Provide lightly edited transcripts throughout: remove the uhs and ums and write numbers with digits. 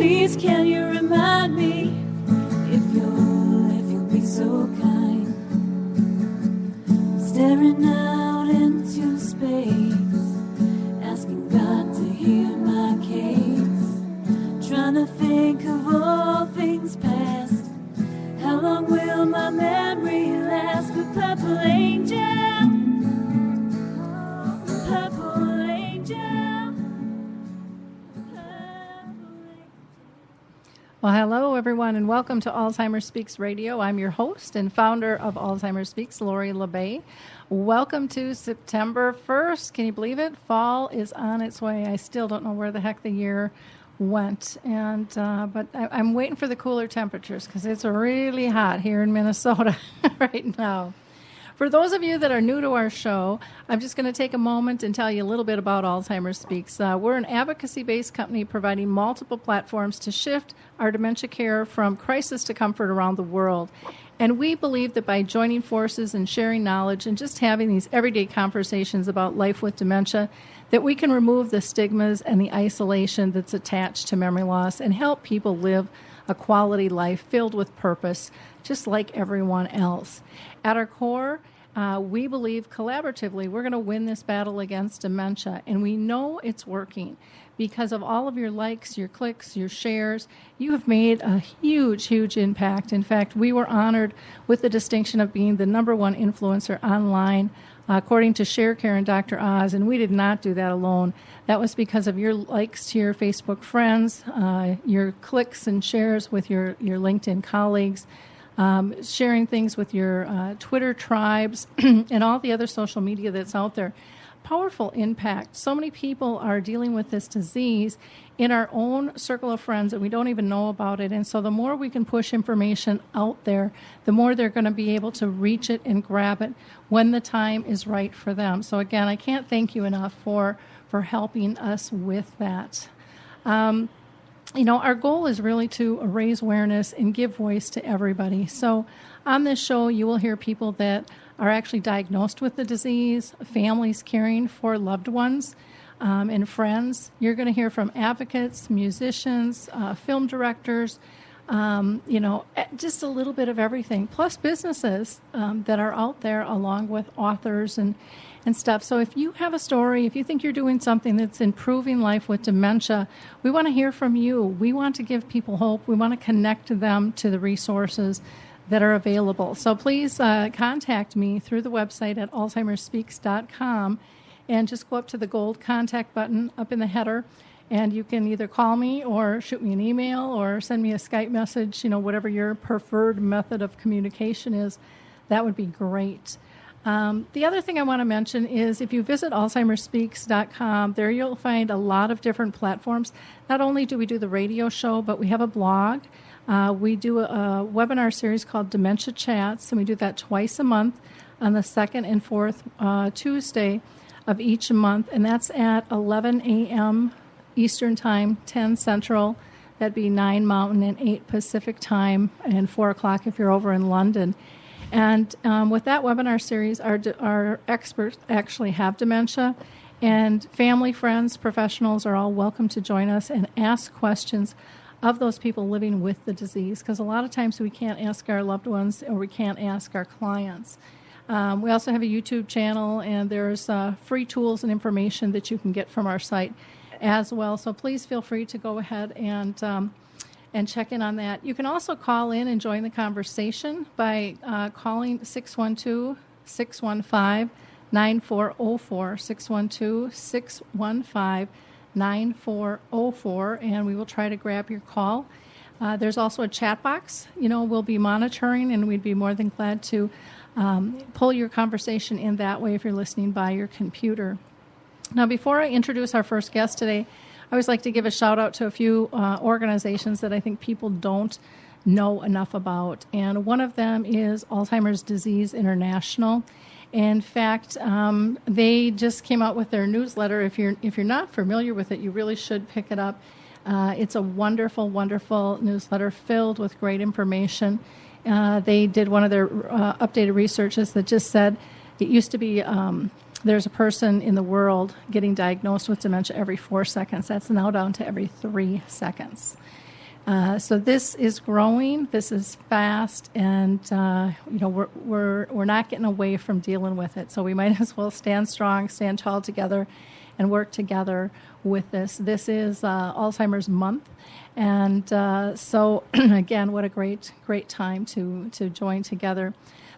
Please can you remind me if you'll be so kind, staring out into space, asking God to hear my case, trying to think of all things past. How long will my memory last? With purple angel, purple angel. Well, hello, everyone, and welcome to Alzheimer's Speaks Radio. I'm your host and founder of Alzheimer's Speaks, Lori LeBay. Welcome to September 1st. Can you believe it? Fall is on its way. I still don't know where the heck the year went, but I'm waiting for the cooler temperatures because it's really hot here in Minnesota right now. For those of you that are new to our show, I'm just going to take a moment and tell you a little bit about Alzheimer's Speaks. We're an advocacy-based company providing multiple platforms to shift our dementia care from crisis to comfort around the world. And we believe that by joining forces and sharing knowledge and just having these everyday conversations about life with dementia, that we can remove the stigmas and the isolation that's attached to memory loss and help people live a quality life filled with purpose, just like everyone else. At our core, we believe collaboratively we're going to win this battle against dementia, and we know it's working because of all of your likes, your clicks, your shares. You have made a huge, huge impact. In fact, we were honored with the distinction of being the #1 influencer online, according to ShareCare and Dr. Oz, and we did not do that alone. That was because of your likes to your Facebook friends, your clicks and shares with your LinkedIn colleagues, sharing things with your Twitter tribes, and all the other social media that's out there. Powerful impact. So many people are dealing with this disease in our own circle of friends and we don't even know about it. And so the more we can push information out there, the more they're going to be able to reach it and grab it when the time is right for them. So again, I can't thank you enough for helping us with that. Our goal is really to raise awareness and give voice to everybody. So on this show, you will hear people that are actually diagnosed with the disease, families caring for loved ones, and friends. You're going to hear from advocates, musicians, film directors, just a little bit of everything, plus businesses that are out there along with authors and stuff. So if you have a story, if you think you're doing something that's improving life with dementia, we want to hear from you. We want to give people hope. We want to connect them to the resources that are available. So please contact me through the website at alzheimersspeaks.com and just go up to the gold contact button up in the header, and you can either call me or shoot me an email or send me a Skype message, whatever your preferred method of communication is. That would be great. The other thing I want to mention is if you visit alzheimersspeaks.com, there you'll find a lot of different platforms. Not only do we do the radio show, but we have a blog. We do a webinar series called Dementia Chats, and we do that twice a month on the second and fourth Tuesday of each month, and that's at 11 a.m. Eastern Time, 10 Central. That'd be 9 Mountain and 8 Pacific Time, and 4 o'clock if you're over in London. And with that webinar series, our experts actually have dementia, and family, friends, professionals are all welcome to join us and ask questions of those people living with the disease, because a lot of times we can't ask our loved ones or we can't ask our clients. We also have a YouTube channel, and there's free tools and information that you can get from our site as well. So please feel free to go ahead and check in on that. You can also call in and join the conversation by calling 612-615-9404, 612-615-9404, and we will try to grab your call. There's also a chat box, we'll be monitoring, and we'd be more than glad to pull your conversation in that way if you're listening by your computer. Now, before I introduce our first guest today, I always like to give a shout out to a few organizations that I think people don't know enough about. And one of them is Alzheimer's Disease International. In fact, they just came out with their newsletter. If you're not familiar with it, you really should pick it up. It's a wonderful, wonderful newsletter filled with great information. They did one of their updated researches that just said it used to be there's a person in the world getting diagnosed with dementia every 4 seconds. That's now down to every 3 seconds. So this is growing. This is fast, and we're not getting away from dealing with it. So we might as well stand strong, stand tall together, and work together with this. This is Alzheimer's Month, and so again, what a great time to join together.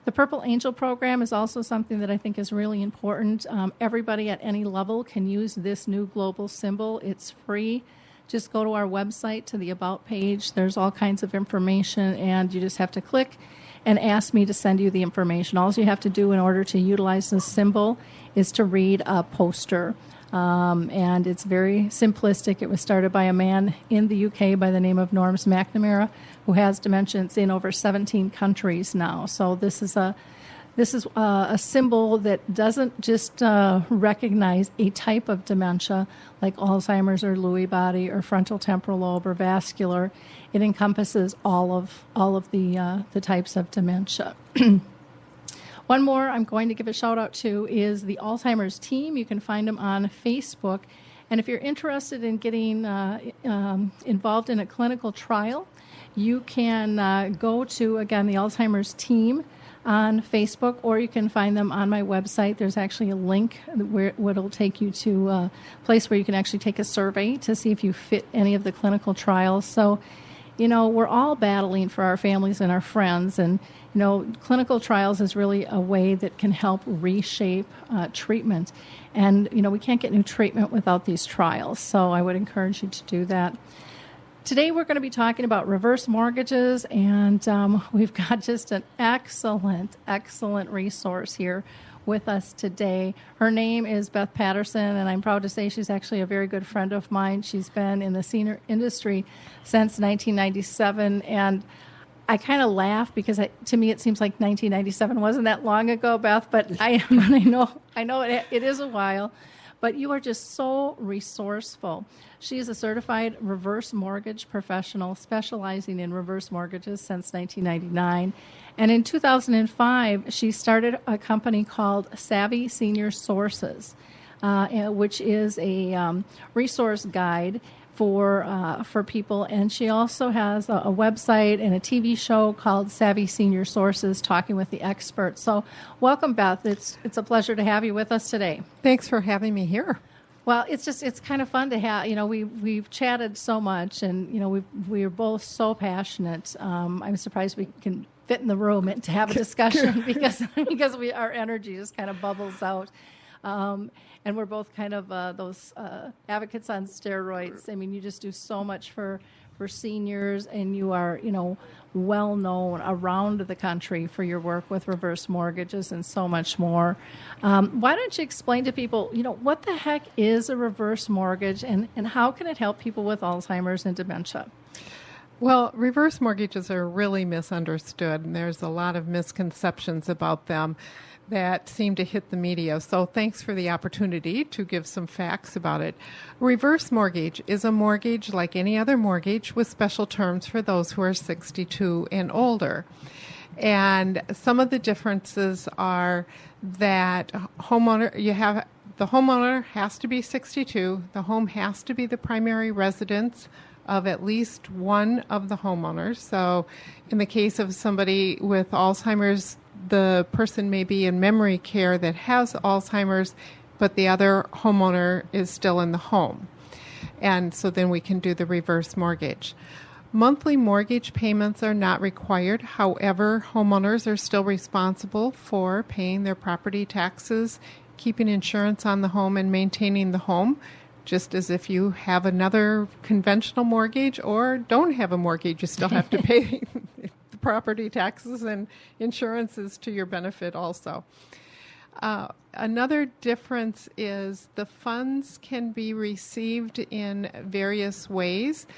The Purple Angel program is also something that I think is really important. Everybody at any level can use this new global symbol. It's free. Just go to our website, to the About page. There's all kinds of information, and you just have to click and ask me to send you the information. All you have to do in order to utilize this symbol is to read a poster. And it's very simplistic. It was started by a man in the UK by the name of Norm McNamara, who has dementia. It's in over 17 countries now. So this is a symbol that doesn't just recognize a type of dementia like Alzheimer's or Lewy body or frontal temporal lobe or vascular. It encompasses all of the types of dementia. One more I'm going to give a shout out to is the Alzheimer's team. You can find them on Facebook. And if you're interested in getting involved in a clinical trial, you can go to, again, the Alzheimer's team on Facebook, or you can find them on my website. There's actually a link where it'll take you to a place where you can actually take a survey to see if you fit any of the clinical trials. So, we're all battling for our families and our friends, and, clinical trials is really a way that can help reshape treatment. And, we can't get new treatment without these trials, so I would encourage you to do that. Today we're going to be talking about reverse mortgages, and we've got just an excellent resource here with us today. Her name is Beth Paterson, and I'm proud to say she's actually a very good friend of mine. She's been in the senior industry since 1997, and I kind of laugh because to me it seems like 1997 wasn't that long ago, Beth, but I know it is a while. But you are just so resourceful. She is a certified reverse mortgage professional specializing in reverse mortgages since 1999. And in 2005, she started a company called Savvy Senior Sources, which is a resource guide for people. And she also has a website and a TV show called Savvy Senior Sources, talking with the experts. So welcome, Beth. It's a pleasure to have you with us today. Thanks for having me here. Well, it's kind of fun to have, we've chatted so much, and, we're both so passionate. I'm surprised we can fit in the room and to have a discussion because our energy just kind of bubbles out. And we're both kind of those advocates on steroids. I mean, you just do so much for seniors, and you are, well known around the country for your work with reverse mortgages and so much more. Why don't you explain to people, what the heck is a reverse mortgage, and how can it help people with Alzheimer's and dementia? Well, reverse mortgages are really misunderstood, and there's a lot of misconceptions about them that seem to hit the media. So thanks for the opportunity to give some facts about it. Reverse mortgage is a mortgage like any other mortgage with special terms for those who are 62 and older. And some of the differences are that the homeowner has to be 62. The home has to be the primary residence of at least one of the homeowners. So in the case of somebody with Alzheimer's, the person may be in memory care that has Alzheimer's, but the other homeowner is still in the home. And so then we can do the reverse mortgage. Monthly mortgage payments are not required. However, homeowners are still responsible for paying their property taxes, keeping insurance on the home, and maintaining the home, just as if you have another conventional mortgage or don't have a mortgage. You still have to pay the property taxes, and insurance is to your benefit also. Another difference is the funds can be received in various ways,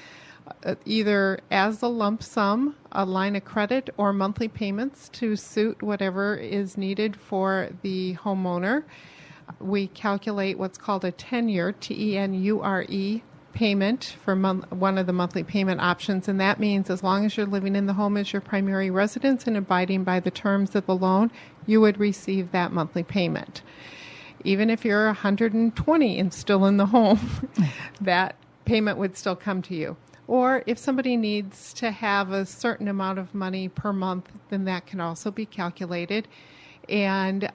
either as a lump sum, a line of credit, or monthly payments to suit whatever is needed for the homeowner. We calculate what's called a tenure, T-E-N-U-R-E, payment for one of the monthly payment options, and that means as long as you're living in the home as your primary residence and abiding by the terms of the loan, you would receive that monthly payment. Even if you're 120 and still in the home, that payment would still come to you. Or if somebody needs to have a certain amount of money per month, then that can also be calculated and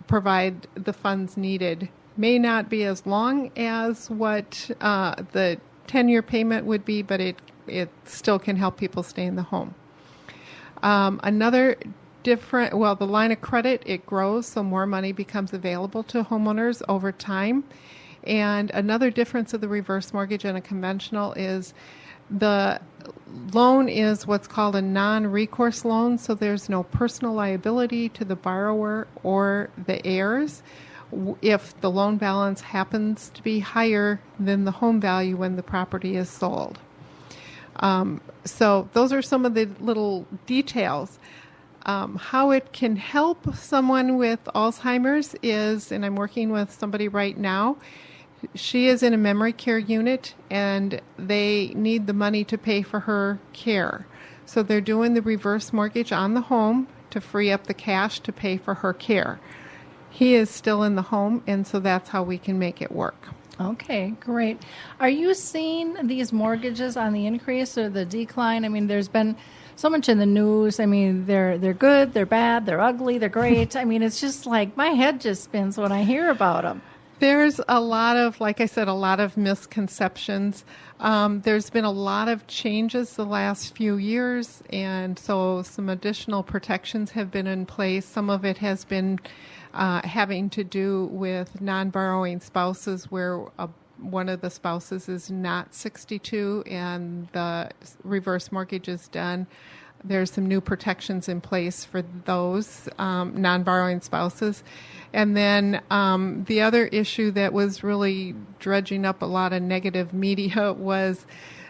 provide the funds needed. May not be as long as what the 10-year payment would be, but it still can help people stay in the home. Another different, well, the line of credit, it grows, so more money becomes available to homeowners over time. And another difference of the reverse mortgage and a conventional is the loan is what's called a non-recourse loan, so there's no personal liability to the borrower or the heirs if the loan balance happens to be higher than the home value when the property is sold. So those are some of the little details. How it can help someone with Alzheimer's is, and I'm working with somebody right now, she is in a memory care unit and they need the money to pay for her care. So they're doing the reverse mortgage on the home to free up the cash to pay for her care. He is still in the home, and so that's how we can make it work. Okay, great. Are you seeing these mortgages on the increase or the decline? I mean, there's been so much in the news. I mean, they're good, they're bad, they're ugly, they're great. I mean, it's just like my head just spins when I hear about them. There's a lot of, like I said, a lot of misconceptions. There's been a lot of changes the last few years, and so some additional protections have been in place. Some of it has been having to do with non-borrowing spouses where one of the spouses is not 62 and the reverse mortgage is done. There's some new protections in place for those non-borrowing spouses. And then the other issue that was really dredging up a lot of negative media was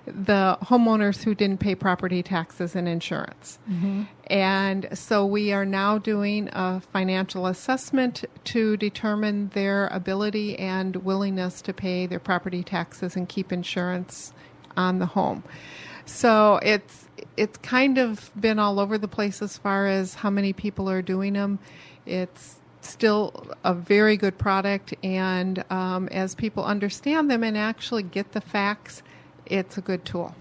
the homeowners who didn't pay property taxes and insurance. Mm-hmm. And so we are now doing a financial assessment to determine their ability and willingness to pay their property taxes and keep insurance on the home. So it's kind of been all over the place as far as how many people are doing them. It's still a very good product, and as people understand them and actually get the facts, it's a good tool.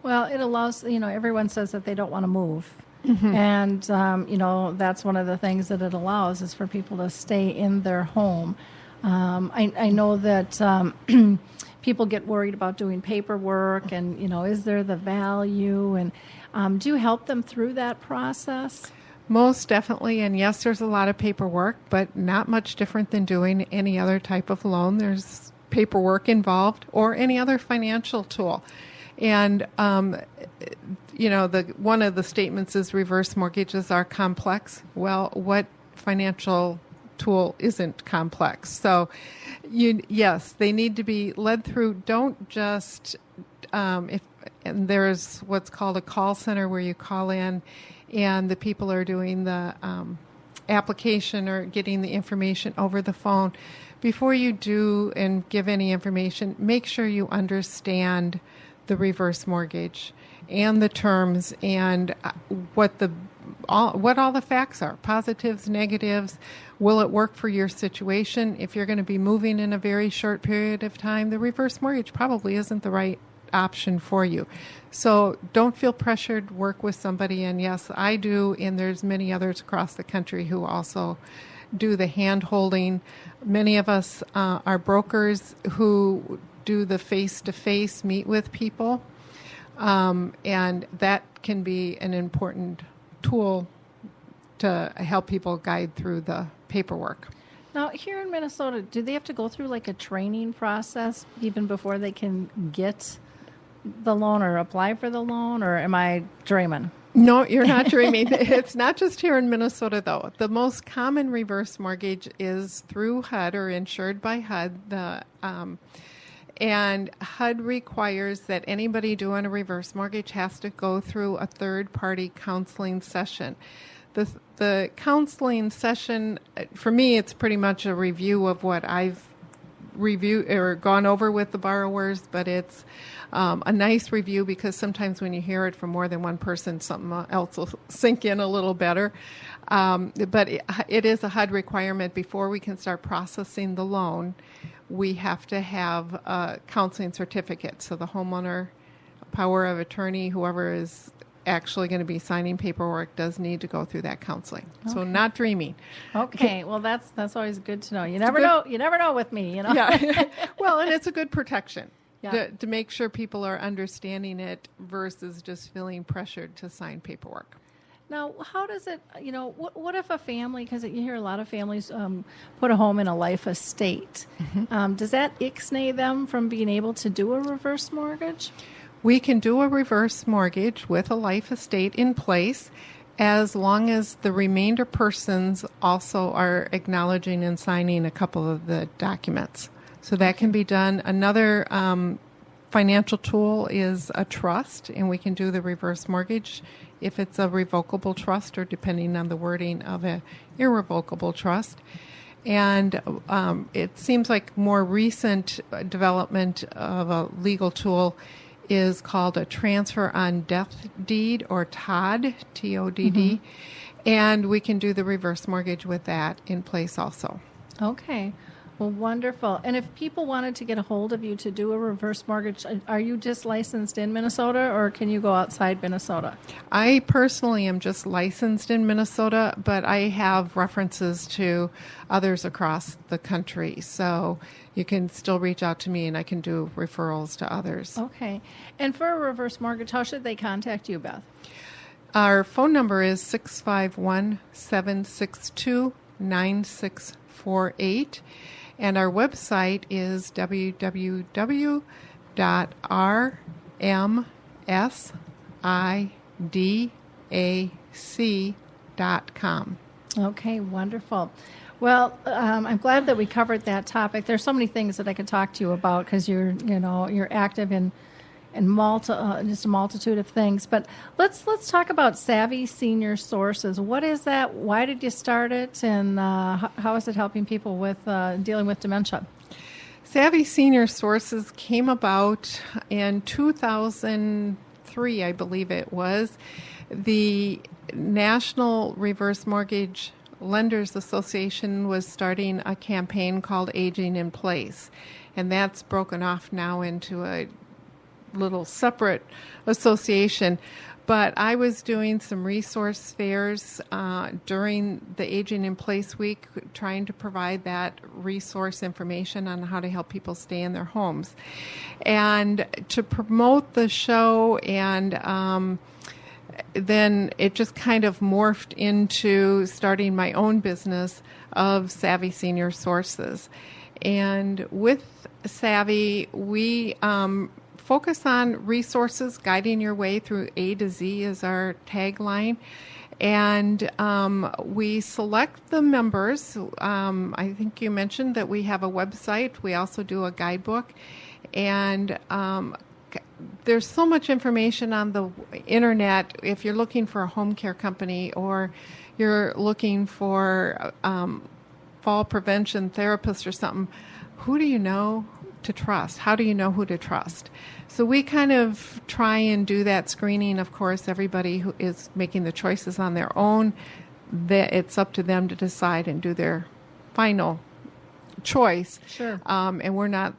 Well, it allows, everyone says that they don't want to move. Mm-hmm. And, that's one of the things that it allows is for people to stay in their home. I know that people get worried about doing paperwork and, is there the value? And do you help them through that process? Most definitely. And yes, there's a lot of paperwork, but not much different than doing any other type of loan. There's paperwork involved or any other financial tool. And, one of the statements is reverse mortgages are complex. Well, what financial tool isn't complex? So, yes, they need to be led through. Don't just, and there's what's called a call center where you call in and the people are doing the application or getting the information over the phone. Before you do and give any information, make sure you understand the reverse mortgage and the terms and what all the facts are, positives, negatives. Will it work for your situation? If you're going to be moving in a very short period of time, the reverse mortgage probably isn't the right option for you. So don't feel pressured. Work with somebody. And yes, I do, and there's many others across the country who also do the hand-holding. Many of us are brokers who do the face-to-face meet with people, and that can be an important tool to help people guide through the paperwork. Now, here in Minnesota, do they have to go through like a training process even before they can get the loan or apply for the loan, or am I dreaming? No, you're not dreaming. It's not just here in Minnesota, though. The most common reverse mortgage is through HUD or insured by HUD. And HUD requires that anybody doing a reverse mortgage has to go through a third-party counseling session. The counseling session, for me, it's pretty much a review of what I've reviewed or gone over with the borrowers, but it's a nice review because sometimes when you hear it from more than one person, something else will sink in a little better. But it is a HUD requirement before we can start processing the loan. We have to have a counseling certificate. So the homeowner power of attorney, whoever is actually going to be signing paperwork, does need to go through that counseling. So not dreaming. Okay. Well, that's always good to know. You never know. You never know with me, Yeah. Well, and it's a good protection. Yeah. To make sure people are understanding it versus just feeling pressured to sign paperwork. Now, how does it, what if a family, because you hear a lot of families put a home in a life estate. Does that ixnay them from being able to do a reverse mortgage? We can do a reverse mortgage with a life estate in place as long as the remainder persons also are acknowledging and signing a couple of the documents. So that can be done. Another financial tool is a trust, and we can do the reverse mortgage if it's a revocable trust or depending on the wording of an irrevocable trust. And it seems like more recent development of a legal tool is called a transfer on death deed, or TODD, T-O-D-D. And we can do the reverse mortgage with that in place also. Okay. Well, wonderful. And if people wanted to get a hold of you to do a reverse mortgage, are you just licensed in Minnesota, or can you go outside Minnesota? I personally am just licensed in Minnesota, but I have references to others across the country. So you can still reach out to me, and I can do referrals to others. Okay. And for a reverse mortgage, how should they contact you, Beth? Our phone number is 651-762-9648. And our website is www.rmsidac.com. Okay, wonderful. Well, I'm glad that we covered that topic. There's so many things that I could talk to you about because you're active in just a multitude of things. But let's talk about Savvy Senior Sources. What is that? Why did you start it? And how is it helping people with dealing with dementia? Savvy Senior Sources came about in 2003, I believe it was. The National Reverse Mortgage Lenders Association was starting a campaign called Aging in Place. And that's broken off now into a little separate association. But I was doing some resource fairs during the Aging in Place week, trying to provide that resource information on how to help people stay in their homes. And to promote the show, and then it just kind of morphed into starting my own business of Savvy Senior Sources. And with Savvy, we focus on resources, guiding your way through A to Z is our tagline. And we select the members. I think you mentioned that we have a website. We also do a guidebook. And there's so much information on the internet. If you're looking for a home care company, or you're looking for fall prevention therapist or something, who do you know to trust? How do you know who to trust? So we kind of try and do that screening. Of course, everybody who is making the choices on their own, that it's up to them to decide and do their final choice. Sure. And we're not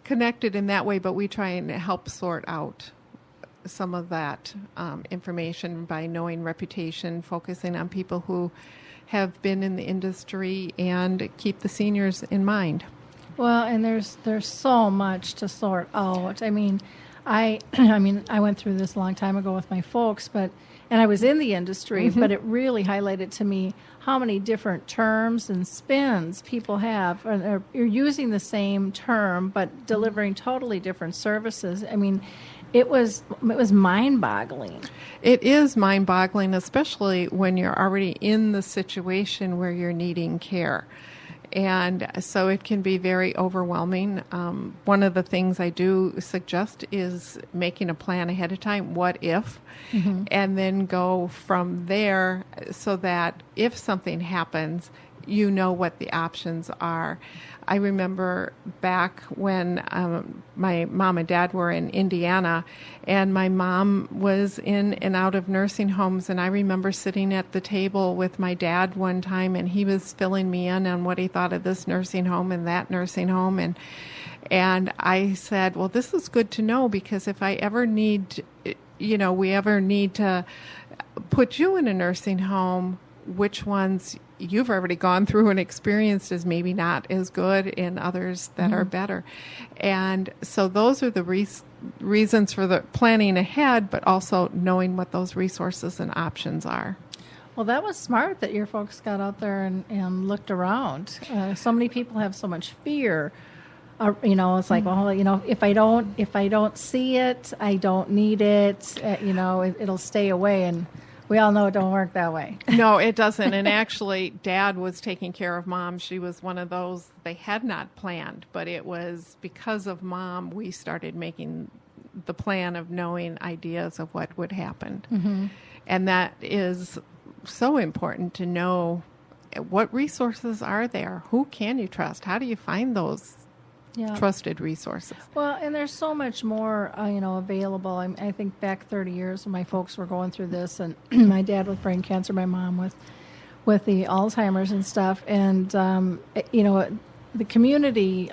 connected in that way, but we try and help sort out some of that information by knowing reputation, focusing on people who have been in the industry, and keep the seniors in mind. Well, and there's so much to sort out. I mean, I went through this a long time ago with my folks, and I was in the industry, but it really highlighted to me how many different terms and spins people have. You're using the same term, but delivering totally different services. I mean, it was mind-boggling. It is mind-boggling, especially when you're already in the situation where you're needing care. And so it can be very overwhelming. One of the things I do suggest is making a plan ahead of time, what if, and then go from there so that if something happens, you know what the options are. I remember back when my mom and dad were in Indiana, and my mom was in and out of nursing homes, and I remember sitting at the table with my dad one time, and he was filling me in on what he thought of this nursing home and that nursing home, and I said, well, this is good to know, because if I ever need, we ever need to put you in a nursing home, which ones you've already gone through and experienced is maybe not as good, and others that are better. And so those are the reasons for the planning ahead, but also knowing what those resources and options are. Well, that was smart that your folks got out there and looked around. So many people have so much fear. It's like, well, if I don't see it, I don't need it. It'll stay away, and we all know it don't work that way. No, it doesn't. And actually, Dad was taking care of Mom. She was one of those they had not planned, but it was because of Mom we started making the plan of knowing ideas of what would happen. Mm-hmm. And that is so important to know what resources are there. Who can you trust? How do you find those trusted resources? Well, and there's so much more, available. I think back 30 years when my folks were going through this, and my dad with brain cancer, my mom with the Alzheimer's and stuff, and the community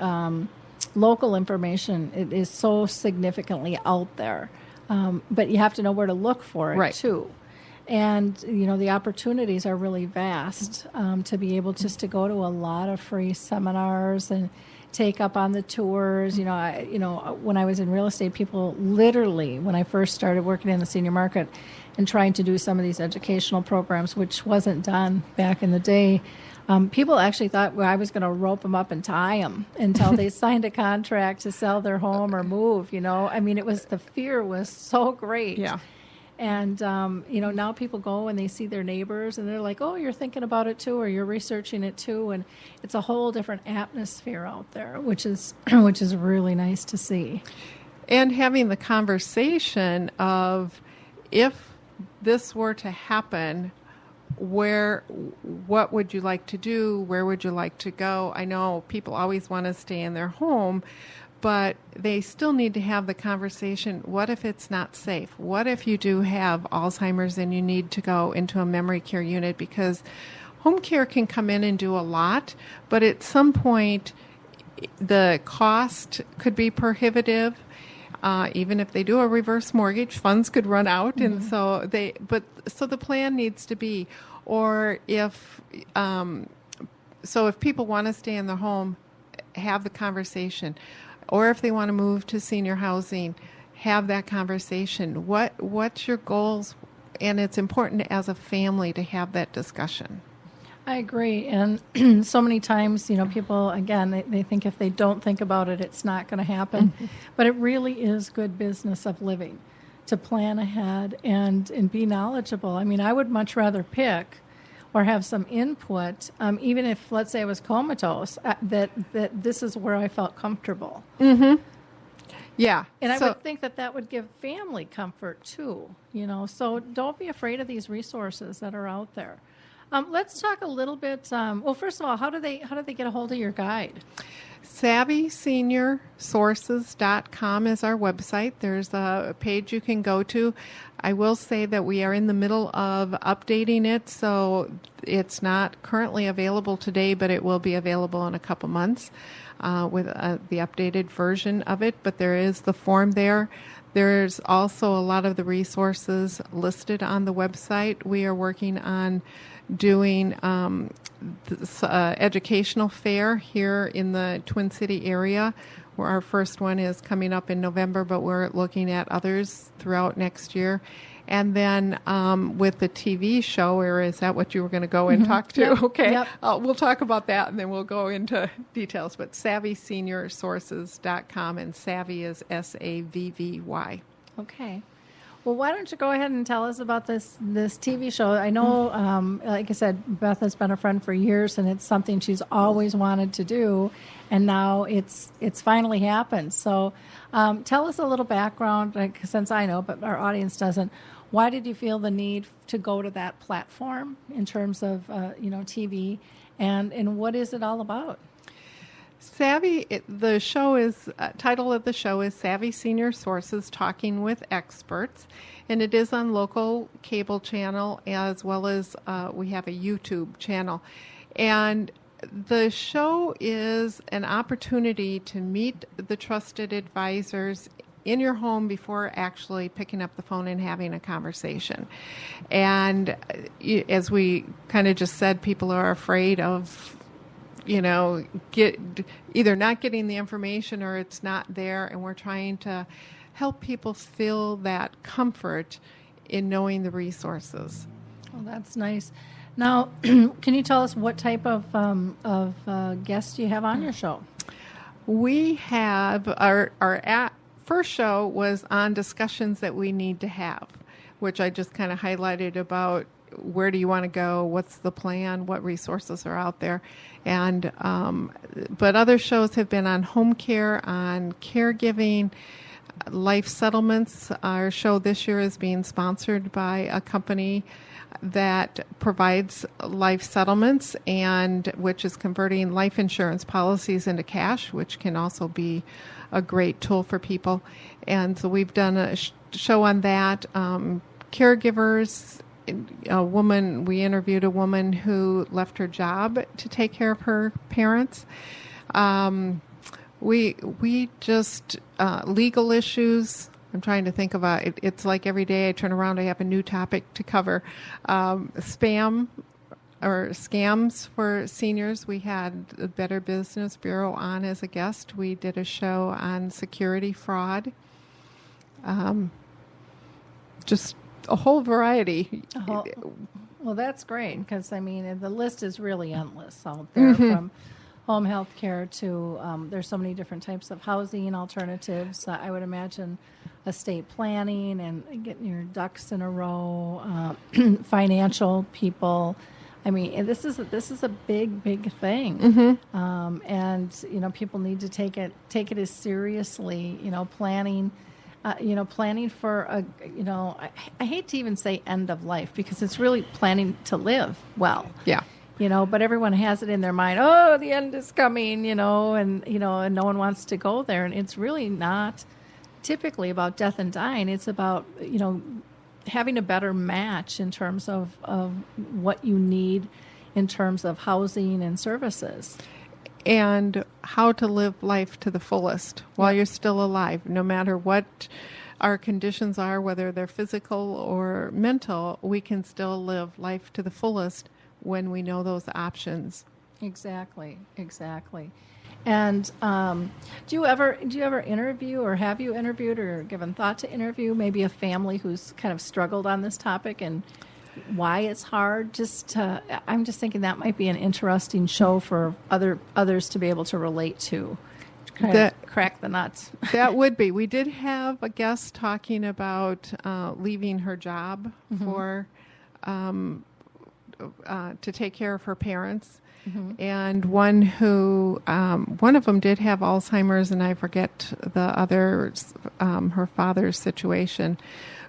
local information is so significantly out there, but you have to know where to look for it too. And, the opportunities are really vast to be able just to go to a lot of free seminars and take up on the tours. When I was in real estate, people literally, when I first started working in the senior market and trying to do some of these educational programs, which wasn't done back in the day, people actually thought I was going to rope them up and tie them until they signed a contract to sell their home or move. The fear was so great. Yeah. And, now people go and they see their neighbors and they're like, oh, you're thinking about it too, or you're researching it too. And it's a whole different atmosphere out there, which is really nice to see. And having the conversation of, if this were to happen, what would you like to do? Where would you like to go? I know people always want to stay in their home, but they still need to have the conversation. What if it's not safe? What if you do have Alzheimer's and you need to go into a memory care unit? Because home care can come in and do a lot, but at some point the cost could be prohibitive. Even if they do a reverse mortgage, funds could run out, and so the plan needs to be, or if people want to stay in their home, have the conversation. Or if they want to move to senior housing, have that conversation. What's your goals? And it's important as a family to have that discussion. I agree. And so many times, people, again, they think if they don't think about it, it's not going to happen. But it really is good business of living to plan ahead and be knowledgeable. I would much rather pick or have some input, even if, let's say, I was comatose, that this is where I felt comfortable. Mm-hmm. Yeah. And I would think that would give family comfort, too. So don't be afraid of these resources that are out there. Let's talk a little bit. First of all, how do they get a hold of your guide? SavvySeniorSources.com is our website. There's a page you can go to. I will say that we are in the middle of updating it, so it's not currently available today, but it will be available in a couple months with the updated version of it. But there is the form there. There's also a lot of the resources listed on the website. We are working on doing this educational fair here in the Twin City area, where our first one is coming up in November, but we're looking at others throughout next year. And then with the TV show, or is that what you were going to go and talk to? Yep. Okay. Yep. We'll talk about that, and then we'll go into details. But SavvySeniorSources.com, and Savvy is SAVVY. Okay. Well, why don't you go ahead and tell us about this TV show? I know, like I said, Beth has been a friend for years, and it's something she's always wanted to do, and now it's finally happened. So tell us a little background, since I know, but our audience doesn't. Why did you feel the need to go to that platform in terms of, TV? And what is it all about? The show is title of the show is Savvy Senior Sources Talking with Experts, and it is on local cable channel as well as we have a YouTube channel. And the show is an opportunity to meet the trusted advisors in your home before actually picking up the phone and having a conversation. And as we kind of just said, people are afraid of either not getting the information or it's not there, and we're trying to help people feel that comfort in knowing the resources. Well, that's nice. Now, can you tell us what type of guests you have on your show? We have our first show was on discussions that we need to have, which I just kind of highlighted about where do you want to go, what's the plan, what resources are out there. And but other shows have been on home care, on caregiving, life settlements. Our show this year is being sponsored by a company that provides life settlements and which is converting life insurance policies into cash, which can also be a great tool for people. And so we've done a show on that. Caregivers, we interviewed a woman who left her job to take care of her parents. We just, legal issues. I'm trying to think about it. It's like every day I turn around, I have a new topic to cover. Spam or scams for seniors. We had the Better Business Bureau on as a guest. We did a show on security fraud. Just a whole variety. Well, that's great because, the list is really endless out there from home health care to there's so many different types of housing alternatives. I would imagine estate planning and getting your ducks in a row, financial people. This is a big thing, and people need to take it as seriously. Planning. Planning for I hate to even say end of life because it's really planning to live well. Yeah. But everyone has it in their mind, oh, the end is coming, and no one wants to go there. And it's really not typically about death and dying. It's about, having a better match in terms of what you need in terms of housing and services. And how to live life to the fullest while you're still alive, no matter what our conditions are, whether they're physical or mental, we can still live life to the fullest when we know those options. Exactly. And do you ever interview, or have you interviewed or given thought to interview maybe a family who's kind of struggled on this topic and why it's hard? I'm just thinking that might be an interesting show for others to be able to relate to. Crack the nuts. That would be. We did have a guest talking about leaving her job for to take care of her parents, and one of them did have Alzheimer's, and I forget the other, her father's situation.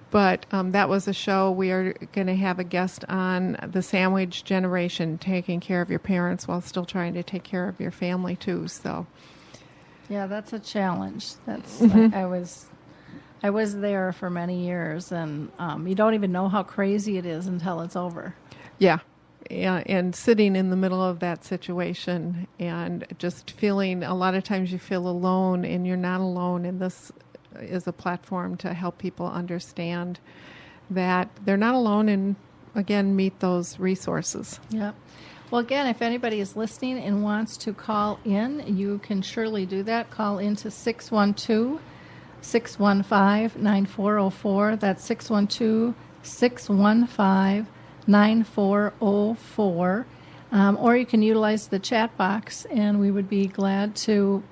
But that was a show. We are going to have a guest on the sandwich generation, taking care of your parents while still trying to take care of your family too. So, yeah, that's a challenge. That's I was there for many years, and you don't even know how crazy it is until it's over. Yeah, and sitting in the middle of that situation and just feeling, a lot of times you feel alone, and you're not alone, and this is a platform to help people understand that they're not alone and, again, meet those resources. Yeah. Well, again, if anybody is listening and wants to call in, you can surely do that. Call in to 612-615-9404. That's 612-615-9404. Or you can utilize the chat box, and we would be glad to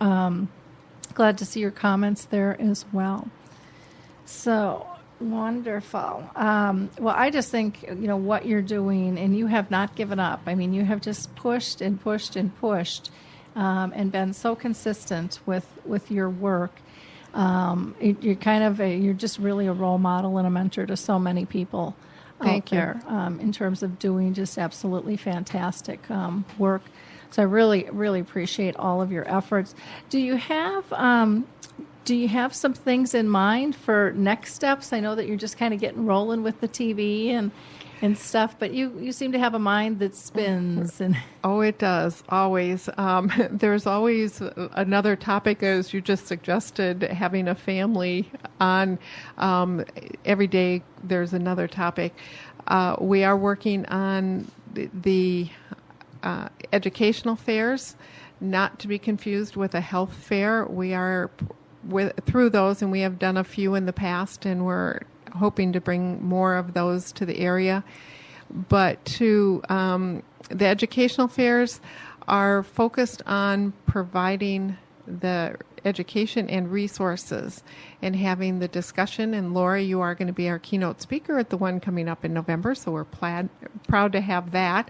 see your comments there as well. So wonderful. Well, I just think, what you're doing, and you have not given up. You have just pushed and pushed and pushed, and been so consistent with your work. You're just really a role model and a mentor to so many people Thank you. there in terms of doing just absolutely fantastic work. So I really, really appreciate all of your efforts. Do you have some things in mind for next steps? I know that you're just kind of getting rolling with the TV and stuff, but you seem to have a mind that spins. And Oh, it does, always. There's always another topic, as you just suggested, having a family on. Every day there's another topic. We are working on the educational fairs, not to be confused with a health fair. We are through those, and we have done a few in the past, and we're hoping to bring more of those to the area. But the educational fairs are focused on providing the education and resources and having the discussion. And Laura, you are going to be our keynote speaker at the one coming up in November, so we're proud to have that.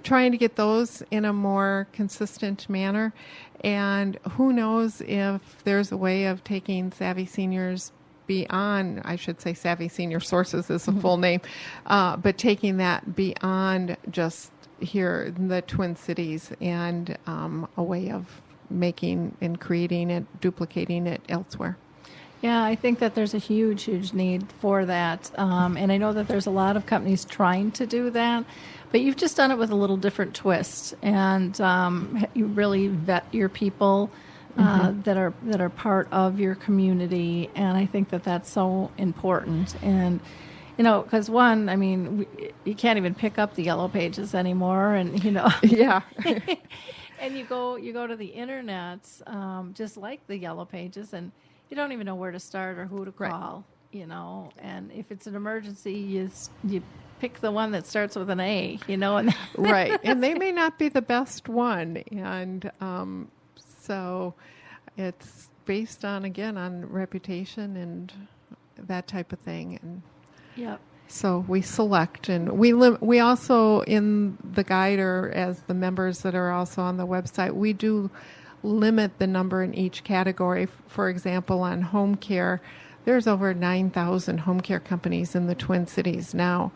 Trying to get those in a more consistent manner. And who knows if there's a way of taking Savvy Seniors beyond, I should say Savvy Senior Sources is the full name, but taking that beyond just here in the Twin Cities and a way of making and creating it, duplicating it elsewhere. yeah, I think that there's a huge, huge need for that. And I know that there's a lot of companies trying to do that, but you've just done it with a little different twist. And you really vet your people that are part of your community. And I think that that's so important. And because one, I mean, you can't even pick up the yellow pages anymore, and Yeah. and you go to the internet, just like the yellow pages, and you don't even know where to start or who to call, And if it's an emergency, you pick the one that starts with an A, and Right, and they may not be the best one, and so it's based on reputation and that type of thing, and. Yep. So we select, and we also, in the guide, or as the members that are also on the website, we do limit the number in each category. For example, on home care, there's over 9,000 home care companies in the Twin Cities now.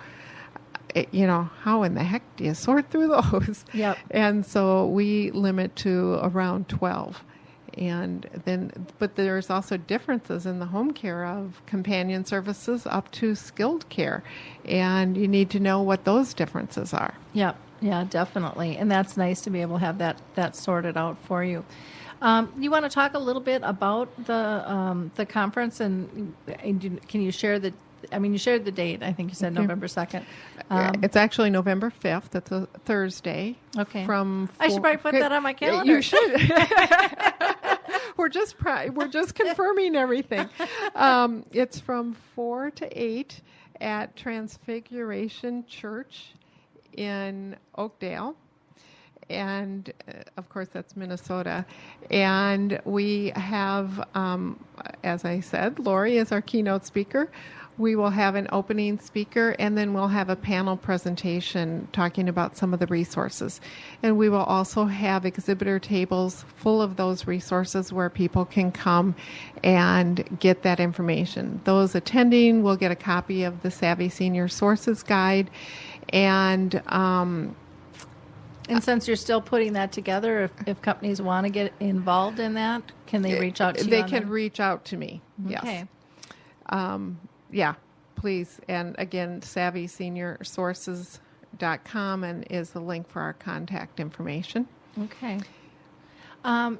How in the heck do you sort through those? Yep. And so we limit to around 12. But there's also differences in the home care of companion services up to skilled care, and you need to know what those differences are. Yep. Yeah, definitely. And that's nice to be able to have that sorted out for you. You want to talk a little bit about the conference, and can you share you shared the date. I think you said November 2nd. It's actually November 5th. It's a Thursday. Okay. I should probably put that on my calendar. You should. We're just confirming everything. It's from 4 to 8 at Transfiguration Church in Oakdale. And, of course, that's Minnesota. And we have, as I said, Lori is our keynote speaker. We will have an opening speaker, and then we'll have a panel presentation talking about some of the resources. And we will also have exhibitor tables full of those resources where people can come and get that information. Those attending will get a copy of the Savvy Senior Sources Guide. And since you're still putting that together, if companies want to get involved in that, can they reach out to you? They can reach out to me, okay. Yes. Yeah, please. And again, SavvySeniorSources.com and is the link for our contact information. Okay. Do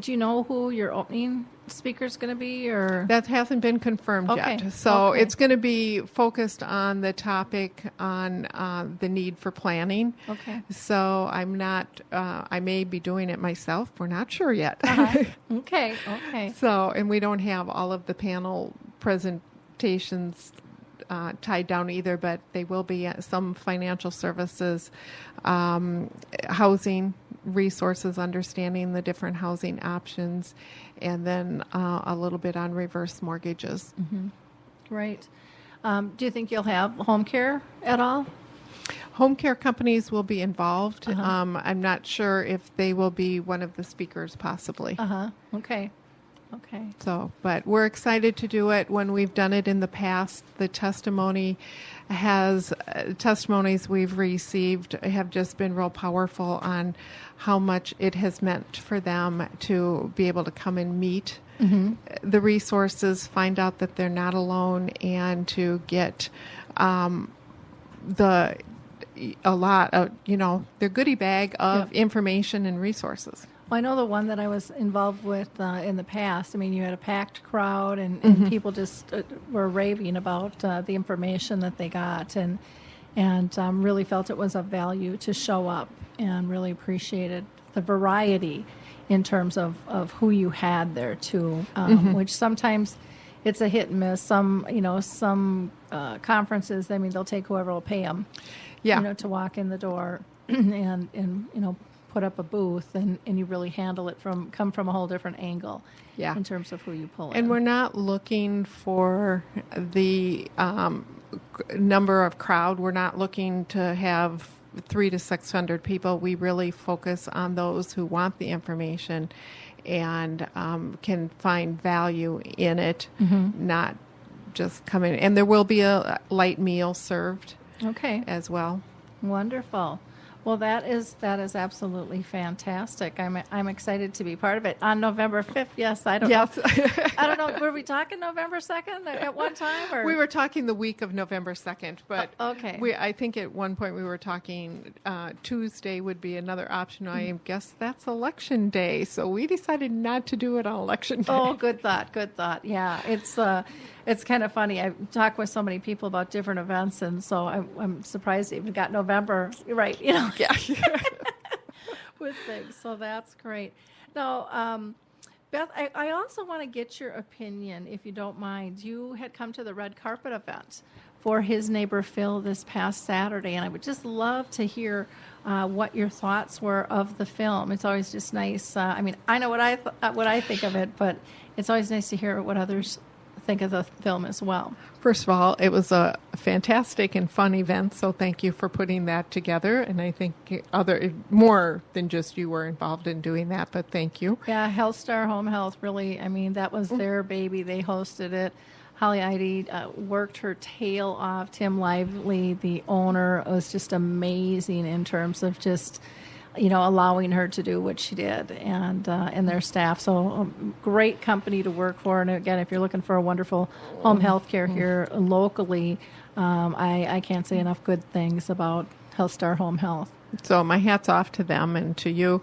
you know who your opening speaker is going to be, or that hasn't been confirmed yet? So it's going to be focused on the topic on the need for planning. Okay. So I'm not. I may be doing it myself. We're not sure yet. Uh-huh. Okay. So, and we don't have all of the panel presentations tied down either, but they will be some financial services, housing resources, understanding the different housing options, and then a little bit on reverse mortgages. Mm-hmm. Right. Do you think you'll have home care at all? Home care companies will be involved. Uh-huh. I'm not sure if they will be one of the speakers, possibly. Uh-huh. Okay. Okay. So, but we're excited to do it. When we've done it in the past, the testimonies we've received have just been real powerful on how much it has meant for them to be able to come and meet the resources, find out that they're not alone, and to get a lot of, their goodie bag of information and resources. Well, I know the one that I was involved with in the past. I mean, you had a packed crowd, and people just were raving about the information that they got, and really felt it was of value to show up, and really appreciated the variety in terms of who you had there too, which sometimes it's a hit and miss. Some conferences, I mean, they'll take whoever will pay them, to walk in the door and put up a booth, and you really handle it come from a whole different angle in terms of who you pull in. And we're not looking for the number of crowd. We're not looking to have 300 to 600 people. We really focus on those who want the information and can find value in it, not just come in. And there will be a light meal served as well. Wonderful. Well, that is absolutely fantastic. I'm excited to be part of it on November 5th. Yes, I don't know. I don't know. Were we talking November 2nd at one time? Or? We were talking the week of November 2nd, but okay. I think at one point we were talking Tuesday would be another option. I guess that's election day, so we decided not to do it on election day. Oh, good thought. Good thought. Yeah, it's kind of funny. I talk with so many people about different events, and so I'm surprised they even got November right. Yeah. With things. So that's great. Now, Beth, I also want to get your opinion, if you don't mind. You had come to the red carpet event for His Neighbor Phil this past Saturday, and I would just love to hear what your thoughts were of the film. It's always just nice. I mean, I know what I think of it, but it's always nice to hear what others think of the film as well. First of all, it was a fantastic and fun event, so thank you for putting that together. And I think more than just you were involved in doing that, but thank you. Yeah, HealthStar Home Health, really, I mean, that was their baby. They hosted it. Holly Ide worked her tail off. Tim Lively, the owner, was just amazing in terms of just allowing her to do what she did, and their staff. So great company to work for. And again, if you're looking for a wonderful home health care here locally, I can't say enough good things about HealthStar Home Health. So my hat's off to them and to you.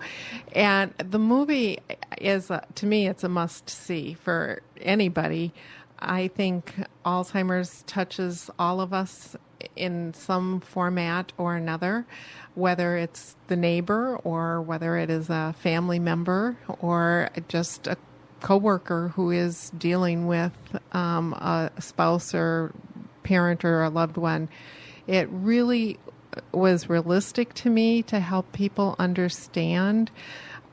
And the movie is, to me, it's a must-see for anybody. I think Alzheimer's touches all of us in some format or another, whether it's the neighbor or whether it is a family member or just a coworker who is dealing with a spouse or parent or a loved one. It really was realistic to me to help people understand.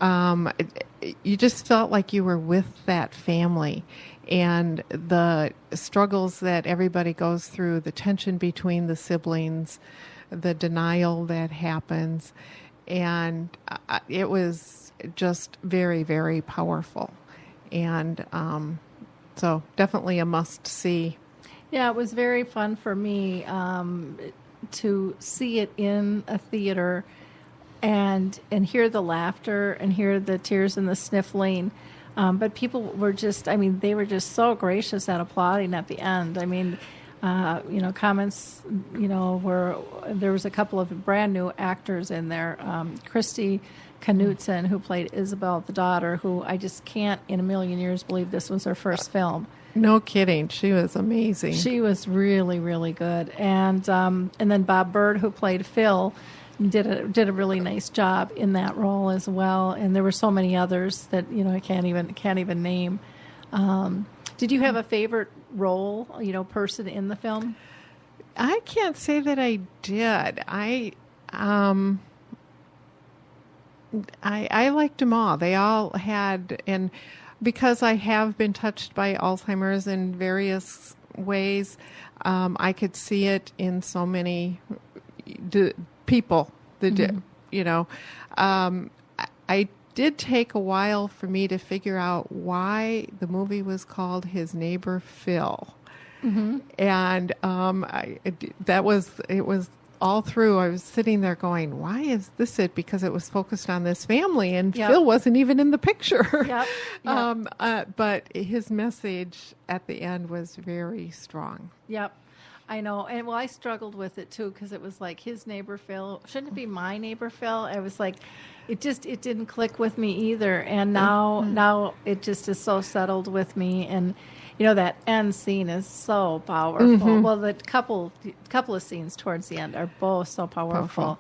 You just felt like you were with that family, and the struggles that everybody goes through, the tension between the siblings, the denial that happens, and it was just very, very powerful. And so definitely a must-see. Yeah, it was very fun for me to see it in a theater and hear the laughter and hear the tears and the sniffling. But people were just, they were just so gracious at applauding at the end. Comments, were, there was a couple of brand new actors in there. Christy Knutson, who played Isabel, the daughter, who I just can't in a million years believe this was her first film. No kidding. She was amazing. She was really, really good. And then Bob Bird, who played Phil, did a really nice job in that role as well. And there were so many others that I can't even name. Did you have a favorite role, person in the film? I can't say that I did. I liked them all. They all had, and because I have been touched by Alzheimer's in various ways, I could see it in so many people. I did take a while for me to figure out why the movie was called His Neighbor Phil. Mm-hmm. And it was all through. I was sitting there going, why is this it? Because it was focused on this family, and Yep. Phil wasn't even in the picture. Yep. But his message at the end was very strong. Yep. I know. And well, I struggled with it too, because it was like his neighbor Phil. Shouldn't it be my neighbor Phil? I was like, it didn't click with me either. And now it just is so settled with me. And that end scene is so powerful. Mm-hmm. Well, the couple of scenes towards the end are both so powerful.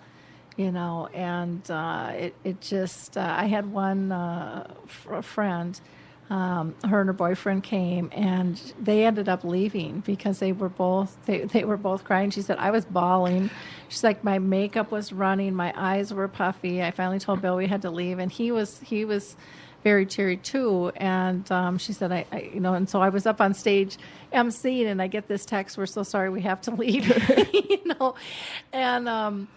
And it just I had one friend. Her and her boyfriend came, and they ended up leaving because they were both crying. She said, I was bawling. She's like, my makeup was running, my eyes were puffy. I finally told Bill we had to leave, and he was very teary too. And she said, I and so I was up on stage emceeing, and I get this text, we're so sorry, we have to leave. And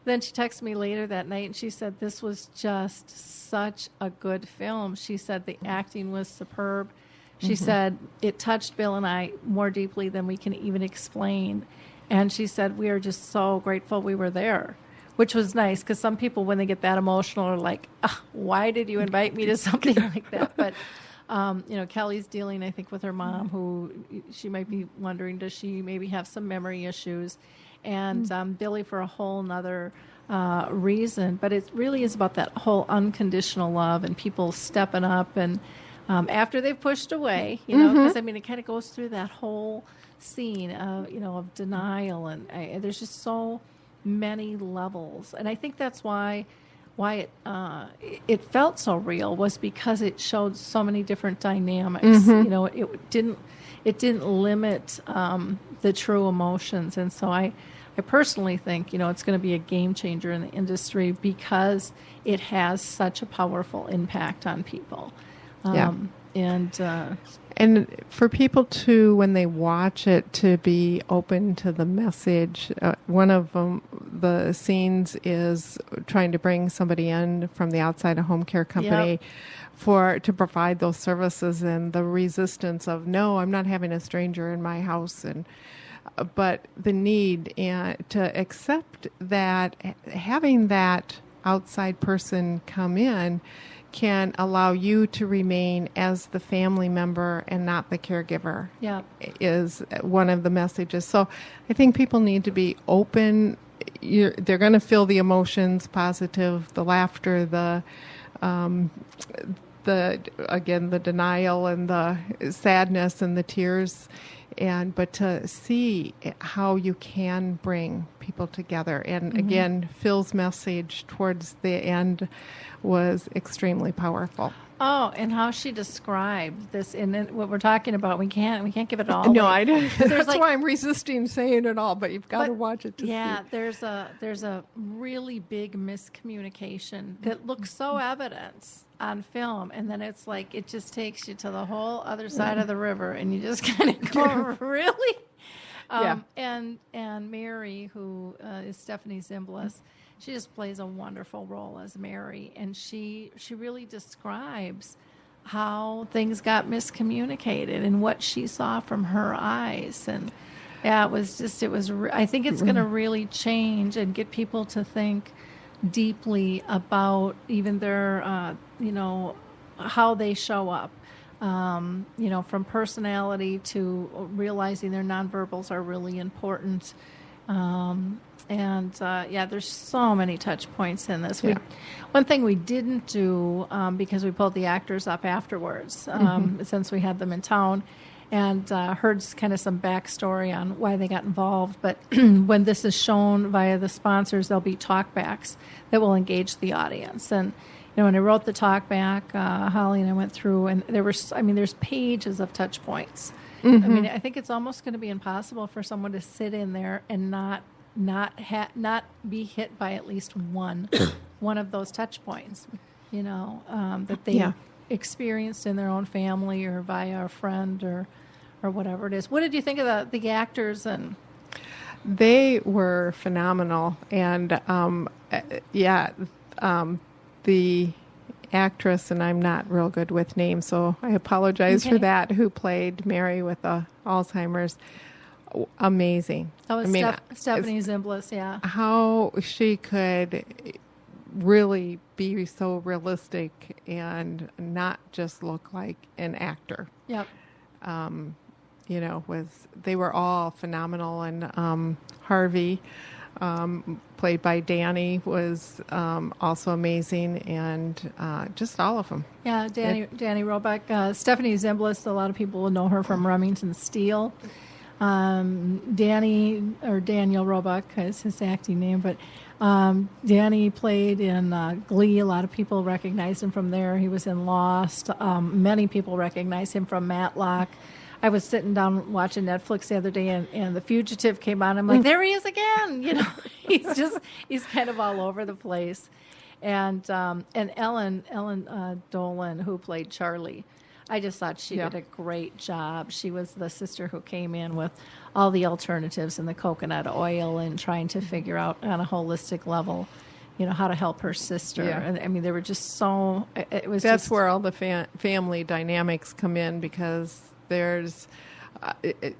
then she texted me later that night, and she said, this was just such a good film. She said the acting was superb. She said it touched Bill and I more deeply than we can even explain. And she said, we are just so grateful we were there, which was nice, because some people, when they get that emotional, are like, why did you invite me to something like that? But, Kelly's dealing, I think, with her mom, who she might be wondering, does she maybe have some memory issues? And Billy for a whole nother reason. But it really is about that whole unconditional love and people stepping up. And after they've pushed away, because, it kind of goes through that whole scene of denial. And there's just so many levels. And I think that's why it felt so real, was because it showed so many different dynamics. It didn't limit the true emotions. And so I personally think, it's going to be a game changer in the industry because it has such a powerful impact on people. And for people to, when they watch it, to be open to the message. One of the scenes is trying to bring somebody in from the outside, a home care company, to provide those services, and the resistance of, no, I'm not having a stranger in my house, but the need to accept that having that outside person come in can allow you to remain as the family member and not the caregiver, is one of the messages. So I think people need to be open. They're going to feel the emotions, positive, the laughter, the denial and the sadness and the tears, but to see how you can bring people together. And again, Phil's message towards the end was extremely powerful. Oh, and how she described this, and what we're talking about, we can't give it all. No, I don't. That's why I'm resisting saying it all. But you've got to watch it to see. There's a really big miscommunication that looks so evident on film, and then it's like it just takes you to the whole other side of the river, and you just kind of go, really. And Mary, who is Stephanie Zimbalist, she just plays a wonderful role as Mary, and she really describes how things got miscommunicated and what she saw from her eyes. And I think it's going to really change and get people to think deeply about even their, how they show up. From personality to realizing their nonverbals are really important. There's so many touch points in this. One thing we didn't do, because we pulled the actors up afterwards, since we had them in town, and heard kind of some backstory on why they got involved. But when this is shown via the sponsors, there'll be talkbacks that will engage the audience. And when I wrote the talkback, Holly and I went through, and there's pages of touch points. I think it's almost going to be impossible for someone to sit in there and not be hit by at least one of those touch points, that they experienced in their own family or via a friend or whatever it is. What did you think of the actors? And they were phenomenal, and actress, and I'm not real good with names, so I apologize for that, who played Mary with Alzheimer's. Amazing. That was Stephanie Zimbalist, yeah. How she could really be so realistic and not just look like an actor. Yep. They were all phenomenal, and Harvey, played by Danny, was also amazing, and just all of them. Yeah, Danny Roebuck. Stephanie Zimbalist, a lot of people will know her from Remington Steele. Daniel Roebuck is his acting name, but Danny played in Glee. A lot of people recognize him from there. He was in Lost. Many people recognize him from Matlock. I was sitting down watching Netflix the other day, and The Fugitive came on. I'm like, there he is again. He's kind of all over the place. And Ellen Dolan, who played Charlie, I just thought she did a great job. She was the sister who came in with all the alternatives and the coconut oil and trying to figure out on a holistic level, how to help her sister. Yeah. And I mean, they were just so. That's where all the family dynamics come in, because there's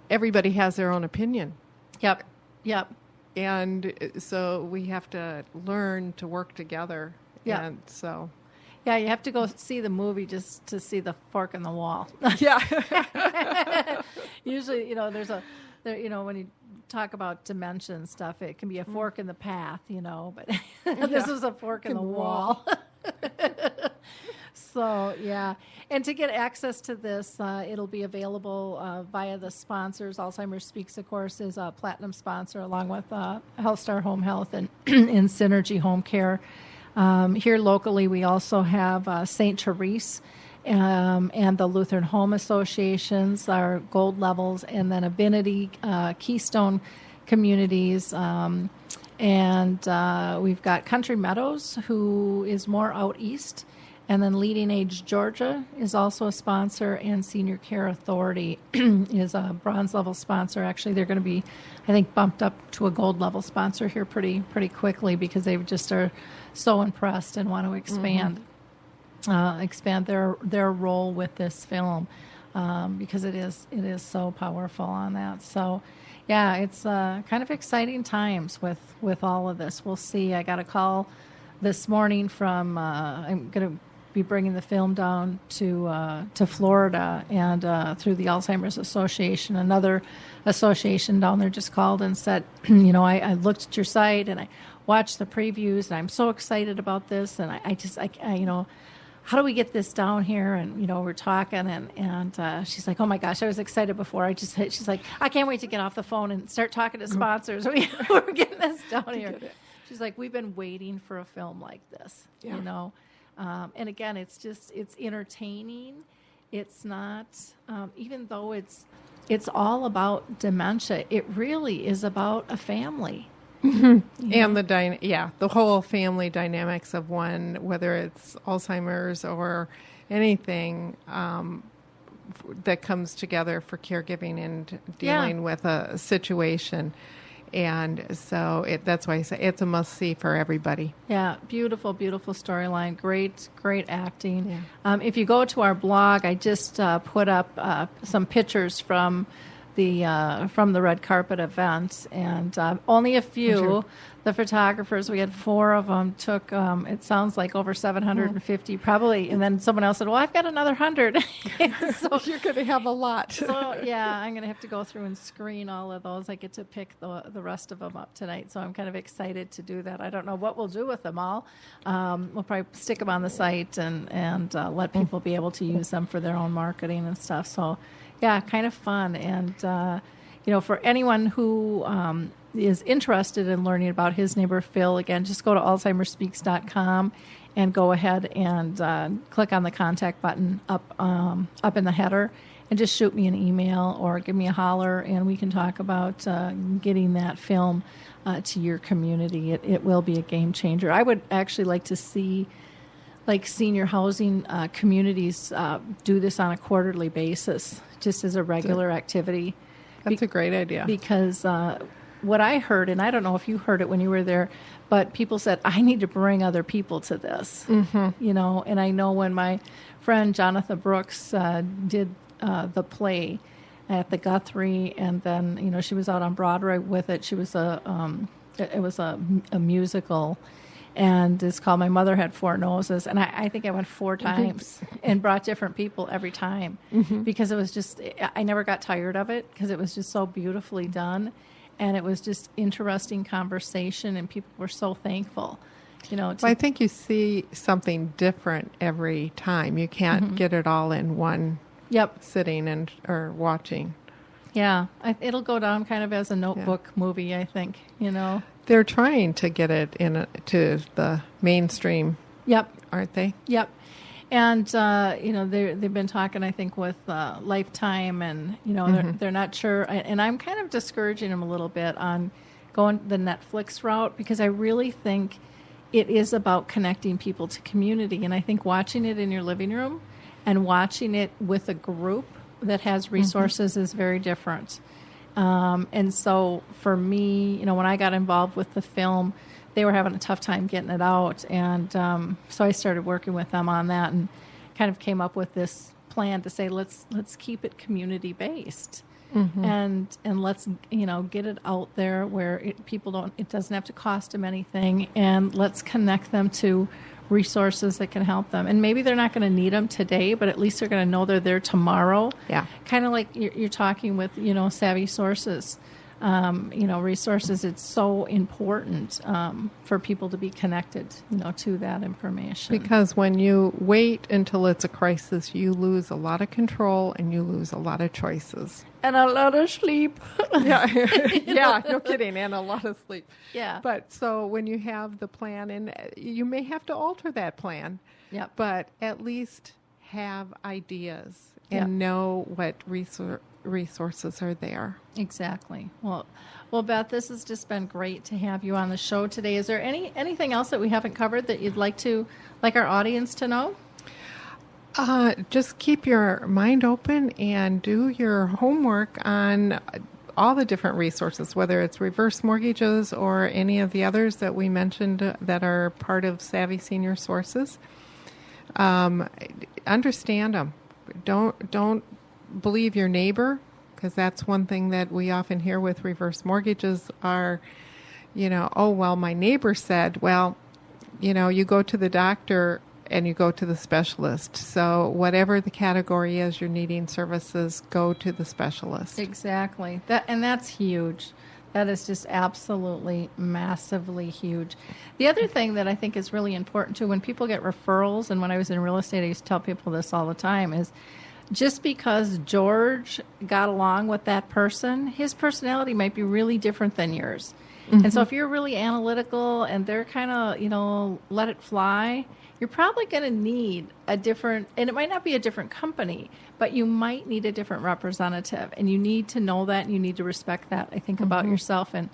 everybody has their own opinion. Yep. And so we have to learn to work together. Yeah. And so. Yeah, you have to go see the movie just to see the fork in the wall. Yeah. Usually, when you talk about dementia and stuff, it can be a fork in the path, but this was a fork in the wall. So, yeah. And to get access to this, it'll be available via the sponsors. Alzheimer's Speaks, of course, is a platinum sponsor, along with HealthStar Home Health and Synergy Home Care. Here locally, we also have St. Therese and the Lutheran Home Associations, our gold levels, and then Avinity, Keystone Communities. And we've got Country Meadows, who is more out east. And then Leading Age Georgia is also a sponsor, and Senior Care Authority is a bronze level sponsor. Actually, they're going to be, I think, bumped up to a gold level sponsor here pretty quickly, because they just are so impressed and want to expand their role with this film, because it is so powerful on that. So, yeah, it's kind of exciting times with all of this. We'll see. I got a call this morning from I'm going to be bringing the film down to Florida, and through the Alzheimer's Association. Another association down there just called and said, I looked at your site and I watched the previews, and I'm so excited about this, and I how do we get this down here? And we're talking, and she's like, oh my gosh, I was excited before. She's like, I can't wait to get off the phone and start talking to sponsors. We're getting this down here. She's like, we've been waiting for a film like this, and again, it's entertaining. It's not, even though it's all about dementia, it really is about a family. Mm-hmm. And the whole family dynamics of one, whether it's Alzheimer's or anything that comes together for caregiving and dealing with a situation. And so that's why I say it's a must-see for everybody. Yeah, beautiful, beautiful storyline. Great acting. Yeah. If you go to our blog, I just put up some pictures from the red carpet event, and only a few. Sure. The photographers, we had 4 of them, took, it sounds like over 750 probably, and then someone else said, well, I've got another 100. So you're going to have a lot. So, yeah, I'm going to have to go through and screen all of those. I get to pick the rest of them up tonight, so I'm kind of excited to do that. I don't know what we'll do with them all. We'll probably stick them on the site and let people be able to use them for their own marketing and stuff. So, yeah, kind of fun. And, for anyone who is interested in learning about his neighbor Phil, again, just go to alzheimerspeaks.com and go ahead and click on the contact button up in the header, and just shoot me an email or give me a holler, and we can talk about getting that film to your community. It will be a game changer. I would actually like to see senior housing communities do this on a quarterly basis, just as a regular activity. That's a great idea. Because what I heard, and I don't know if you heard it when you were there, but people said, I need to bring other people to this, you know, and I know when my friend Jonathan Brooks did the play at the Guthrie, and then, you know, she was out on Broadway with it. She was it was a musical, and it's called My Mother Had Four Noses, and I think I went 4 times and brought different people every time because it was just, I never got tired of it because it was just so beautifully done, and it was just interesting conversation, and people were so thankful. You know, Well, I think you see something different every time. You can't get it all in one sitting or watching. Yeah, it'll go down kind of as a notebook movie, I think, you know. They're trying to get it to the mainstream. Yep. Aren't they? Yep. And, you know, they've been talking, I think, with Lifetime, and, you know, they're not sure. And I'm kind of discouraging them a little bit on going the Netflix route, because I really think it is about connecting people to community. And I think watching it in your living room and watching it with a group that has resources is very different. And so for me, you know, when I got involved with the film, they were having a tough time getting it out. And so I started working with them on that and kind of came up with this plan to say, let's keep it community based. And let's, you know, get it out there where it doesn't have to cost them anything, and let's connect them to resources that can help them. And maybe they're not going to need them today, but at least they're going to know they're there tomorrow. Yeah. Kind of like you're talking with, you know, Savvy Sources, you know, resources. It's so important for people to be connected, you know, to that information. Because when you wait until it's a crisis, you lose a lot of control and you lose a lot of choices. And a lot of sleep. Yeah, no kidding, and a lot of sleep. Yeah. But so when you have the plan, and you may have to alter that plan, but at least have ideas and know what resources are there. Exactly. Well, Beth, this has just been great to have you on the show today. Is there anything else that we haven't covered that you'd like our audience to know? Just keep your mind open and do your homework on all the different resources, whether it's reverse mortgages or any of the others that we mentioned that are part of Savvy Senior Sources. Understand them. Don't believe your neighbor, because that's one thing that we often hear with reverse mortgages are, you know, oh, well, my neighbor said, well, you know, you go to the doctor and you go to the specialist. So whatever the category is you're needing services, go to the specialist. Exactly. That's huge. That is just absolutely massively huge. The other thing that I think is really important too, when people get referrals, and when I was in real estate, I used to tell people this all the time, is just because George got along with that person, his personality might be really different than yours. And so if you're really analytical and they're kind of, you know, let it fly, you're probably going to need a different, and it might not be a different company, but you might need a different representative. And you need to know that, and you need to respect that, I think, about yourself. And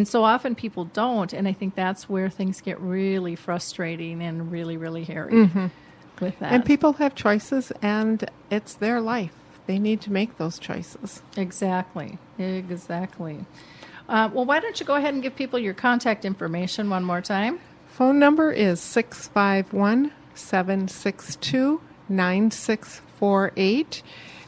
so often people don't, and I think that's where things get really frustrating and really, really hairy with that. And people have choices, and it's their life. They need to make those choices. Exactly. Well, why don't you go ahead and give people your contact information one more time? Phone number is 651-762-9648.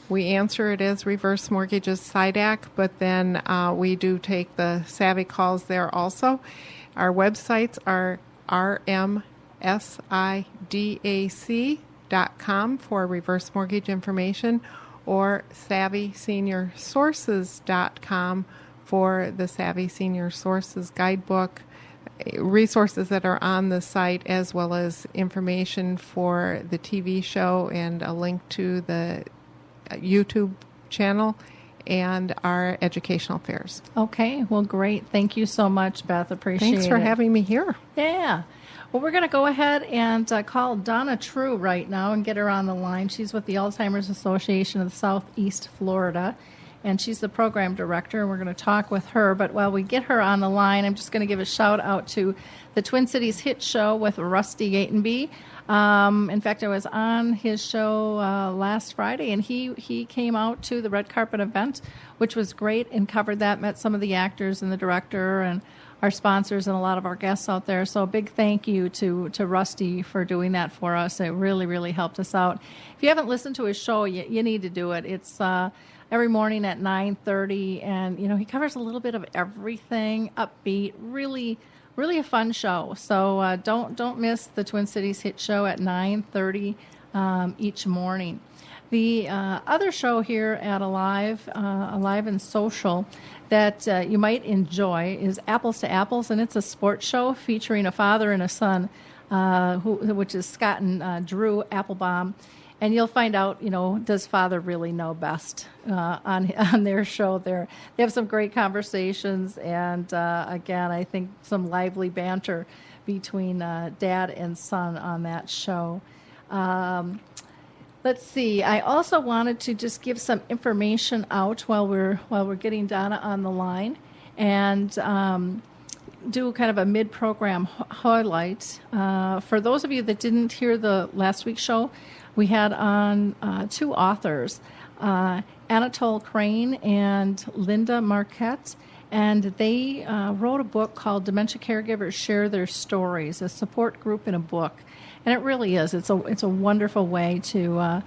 We answer it as Reverse Mortgages SIDAC, but then we do take the Savvy calls there also. Our websites are rmsidac.com for reverse mortgage information, or SavvySeniorSources.com for the Savvy Senior Sources Guidebook, resources that are on the site, as well as information for the TV show and a link to the YouTube channel and our educational fairs. Okay, well, great. Thank you so much, Beth. Appreciate it. Thanks for having me here. Yeah. Well, we're going to go ahead and call Donna True right now and get her on the line. She's with the Alzheimer's Association of Southeast Florida, and she's the program director, and we're going to talk with her. But while we get her on the line, I'm just going to give a shout out to the Twin Cities Hit Show with Rusty Gatenby. In fact, I was on his show last Friday, and he came out to the red carpet event, which was great, and covered that, met some of the actors and the director and our sponsors and a lot of our guests out there. So a big thank you to Rusty for doing that for us. It really, really helped us out. If you haven't listened to his show, you need to do it. It's every morning at 9:30, and he covers a little bit of everything, upbeat, really a fun show. So don't miss the Twin Cities Hit Show at 9:30 each morning. The other show here at Alive and Social that you might enjoy is Apples to Apples, and it's a sports show featuring a father and a son, which is Scott and Drew Applebaum. And you'll find out, does father really know best on their show there. They have some great conversations, and again, I think some lively banter between dad and son on that show. Let's see. I also wanted to just give some information out while we're getting Donna on the line, and do kind of a mid-program highlight. For those of you that didn't hear the last week's show, we had on two authors, Anatole Crane and Linda Marquette, and they wrote a book called Dementia Caregivers Share Their Stories, a support group in a book. And it really is. It's a wonderful way to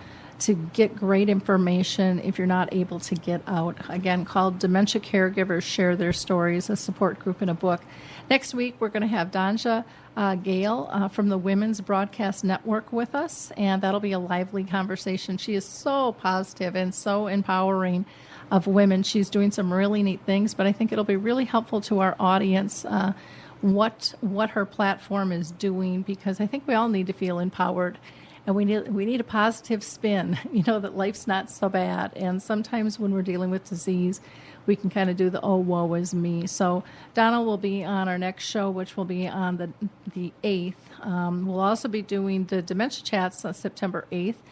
get great information if you're not able to get out. Again, called Dementia Caregivers Share Their Stories, a support group in a book. Next week, we're going to have Danja Gale from the Women's Broadcast Network with us, and that'll be a lively conversation. She is so positive and so empowering of women. She's doing some really neat things, but I think it'll be really helpful to our audience what her platform is doing, because I think we all need to feel empowered, and we need a positive spin, that life's not so bad. And sometimes when we're dealing with disease, we can kind of do the "oh, woe is me." So Donna will be on our next show, which will be on the 8th. We'll also be doing the Dementia Chats on September 8th,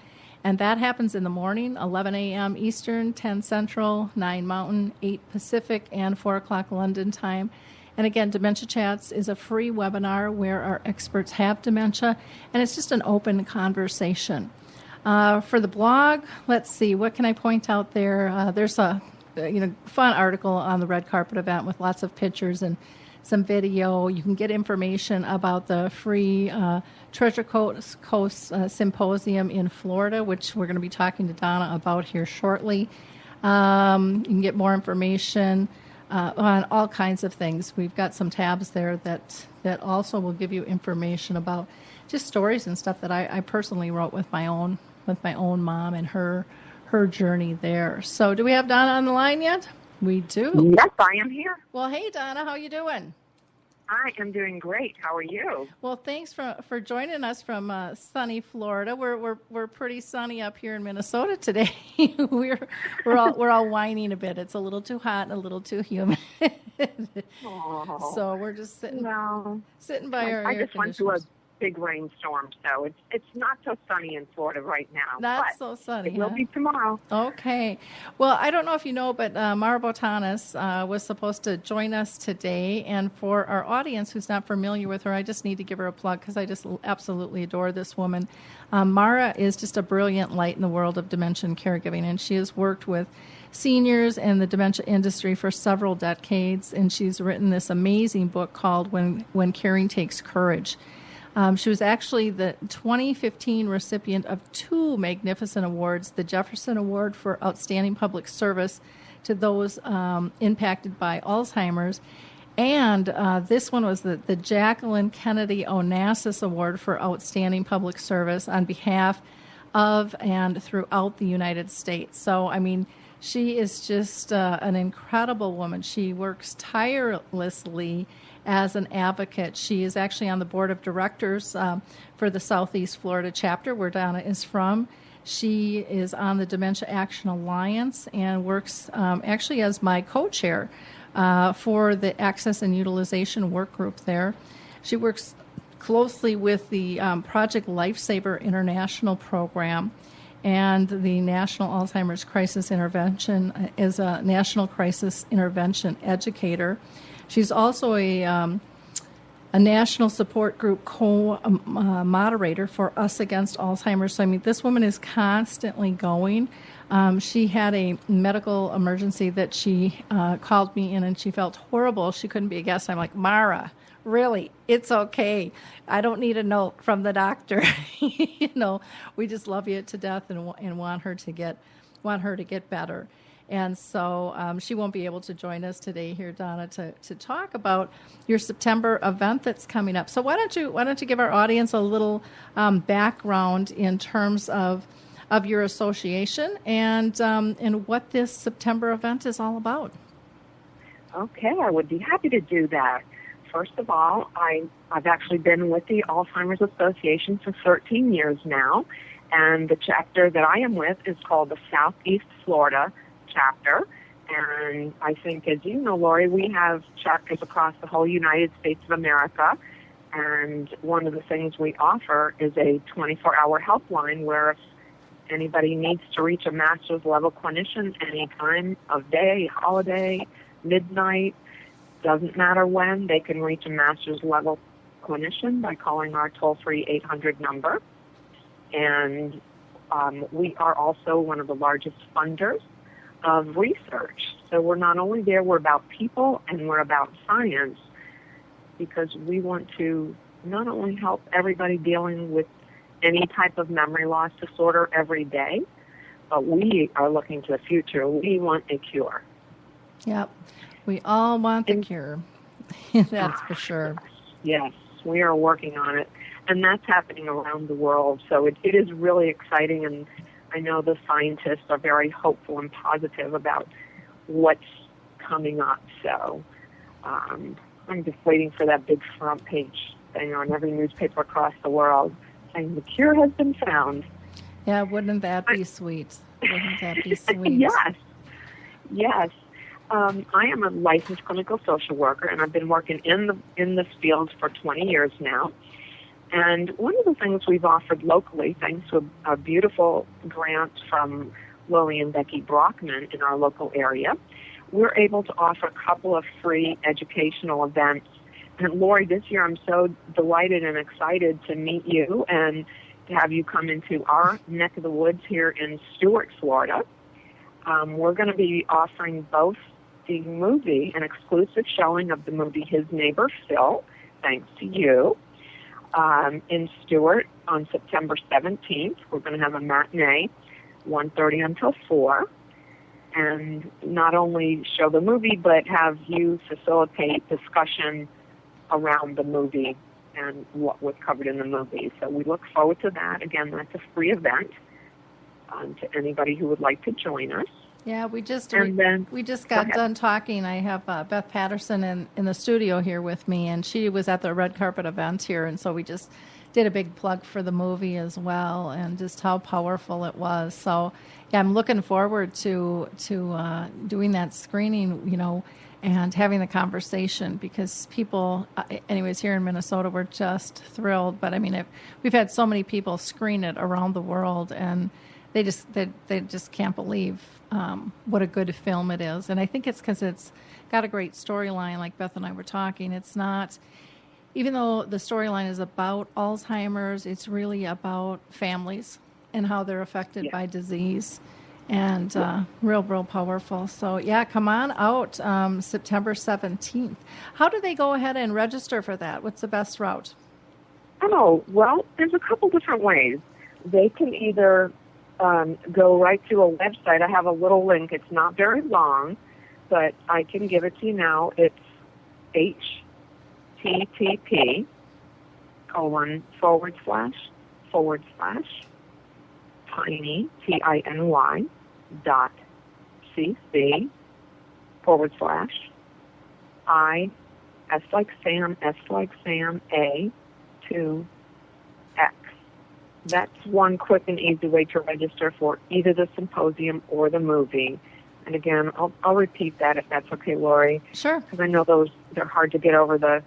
and that happens in the morning, 11 a.m. Eastern, 10 Central, 9 Mountain, 8 Pacific, and 4 o'clock London time. And again, Dementia Chats is a free webinar where our experts have dementia, and it's just an open conversation. For the blog, let's see, what can I point out there? There's a fun article on the red carpet event with lots of pictures and some video. You can get information about the free Treasure Coast Symposium in Florida, which we're going to be talking to Donna about here shortly. You can get more information on all kinds of things. We've got some tabs there that also will give you information about just stories and stuff that I personally wrote with my own mom and her journey there. So do we have Donna on the line yet? We do. Yes, I am here. Well, hey, Donna, how you doing? I am doing great. How are you? Well, thanks for joining us from sunny Florida. We're pretty sunny up here in Minnesota today. we're all whining a bit. It's a little too hot and a little too humid. So we're just sitting by our air just went through a big rainstorm, so it's not so sunny in Florida right now. Not so sunny. It will be tomorrow. Okay. Well, I don't know if you know, but Mara Botonis was supposed to join us today, and for our audience who's not familiar with her, I just need to give her a plug because I just absolutely adore this woman. Mara is just a brilliant light in the world of dementia and caregiving, and she has worked with seniors and the dementia industry for several decades, and she's written this amazing book called When Caring Takes Courage. She was actually the 2015 recipient of 2 magnificent awards, the Jefferson Award for Outstanding Public Service to those impacted by Alzheimer's, and this one was the Jacqueline Kennedy Onassis Award for Outstanding Public Service on behalf of and throughout the United States. So, I mean, she is just an incredible woman. She works tirelessly as an advocate. She is actually on the board of directors for the Southeast Florida chapter, where Donna is from. She is on the Dementia Action Alliance and works actually as my co-chair for the Access and Utilization Work Group there. She works closely with the Project Lifesaver International Program and the National Alzheimer's Crisis Intervention is a National Crisis Intervention educator. She's also a a national support group co-moderator for Us Against Alzheimer's. So, I mean, this woman is constantly going. She had a medical emergency that she called me in, and she felt horrible. She couldn't be a guest. I'm like, Mara, really, it's okay. I don't need a note from the doctor. We just love you to death and want her to get better. And so she won't be able to join us today here, Donna, to talk about your September event that's coming up. So why don't you give our audience a little background in terms of your association and what this September event is all about? Okay, I would be happy to do that. First of all, I've actually been with the Alzheimer's Association for 13 years now, and the chapter that I am with is called the Southeast Florida chapter. And I think, as you know, Lori, we have chapters across the whole United States of America. And one of the things we offer is a 24-hour helpline where if anybody needs to reach a master's level clinician any time of day, holiday, midnight, doesn't matter when, they can reach a master's level clinician by calling our toll-free 800 number. And we are also one of the largest funders of research. So we're not only there, we're about people and we're about science, because we want to not only help everybody dealing with any type of memory loss disorder every day, but we are looking to the future. We want a cure. Yep. We all want the cure. That's for sure. Yes, we are working on it. And that's happening around the world. So it is really exciting, and I know the scientists are very hopeful and positive about what's coming up. So I'm just waiting for that big front page thing on every newspaper across the world saying the cure has been found. Yeah, wouldn't that be sweet? Wouldn't that be sweet? Yes. Yes. I am a licensed clinical social worker, and I've been working in this field for 20 years now. And one of the things we've offered locally, thanks to a beautiful grant from Lily and Becky Brockman in our local area, we're able to offer a couple of free educational events. And Lori, this year I'm so delighted and excited to meet you and to have you come into our neck of the woods here in Stuart, Florida. We're going to be offering both the movie, an exclusive showing of the movie His Neighbor Phil, thanks to you, in Stuart on September 17th. We're going to have a matinee, 1:30 until 4, and not only show the movie, but have you facilitate discussion around the movie and what was covered in the movie. So we look forward to that. Again, that's a free event to anybody who would like to join us. Yeah, we just got done talking. I have Beth Paterson in the studio here with me, and she was at the red carpet event here, and so we just did a big plug for the movie as well, and just how powerful it was. So, yeah, I'm looking forward to doing that screening, and having the conversation, because people, anyways, here in Minnesota, we're just thrilled. But I mean, we've had so many people screen it around the world, and they just can't believe what a good film it is. And I think it's because it's got a great storyline, like Beth and I were talking. It's not, even though the storyline is about Alzheimer's, it's really about families and how they're affected by disease. And real powerful. So, yeah, come on out September 17th. How do they go ahead and register for that? What's the best route? Oh, well, there's a couple different ways. They can either go right to a website. I have a little link. It's not very long, but I can give it to you now. It's http:// tiny, .cc/ I, S like Sam, A, 2, X. That's one quick and easy way to register for either the symposium or the movie. And again, I'll repeat that if that's okay, Lori. Sure. Because I know they're hard to get over the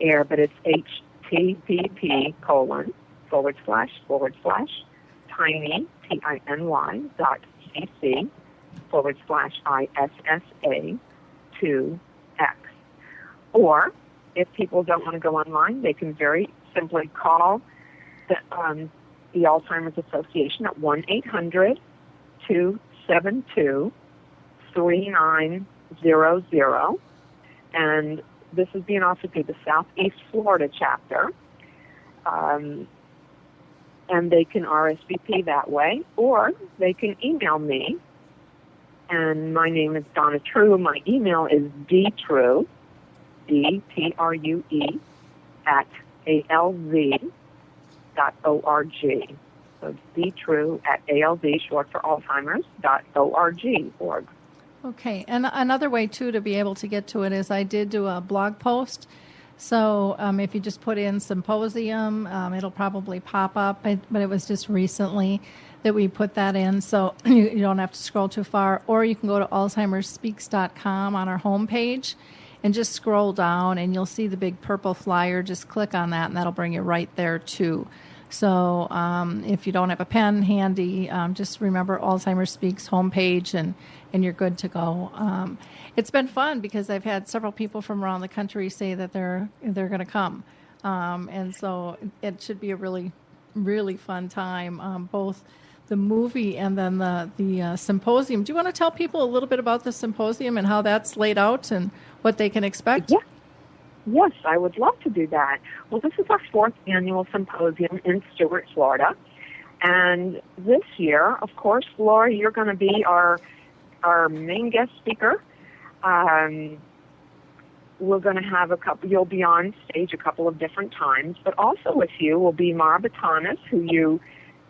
air, but it's http:// tiny, .cc/ ISSA 2X. Or if people don't want to go online, they can very simply call the Alzheimer's Association at 1-800-272-3900. And this is being offered through the Southeast Florida chapter. And they can RSVP that way, or they can email me. And my name is Donna True. My email is dtrue, D-T-R-U-E, at alz.org. So dtrue at alz, short for Alzheimer's.org. Okay, and another way, too, to be able to get to it is I did do a blog post. So if you just put in symposium, it'll probably pop up. But it was just recently that we put that in, so you don't have to scroll too far. Or you can go to alzheimersspeaks.com on our homepage and just scroll down, and you'll see the big purple flyer. Just click on that, and that'll bring you right there, too. So if you don't have a pen handy, just remember Alzheimer's Speaks homepage, and you're good to go. It's been fun because I've had several people from around the country say that they're going to come. And so it should be a really, really fun time, both the movie and then the symposium. Do you want to tell people a little bit about the symposium and how that's laid out and what they can expect? Yeah. Yes, I would love to do that. Well, this is our 4th annual symposium in Stuart, Florida. And this year, of course, Laura, you're going to be our main guest speaker. We're going to have you'll be on stage a couple of different times, but also with you will be Mara Botonis, who you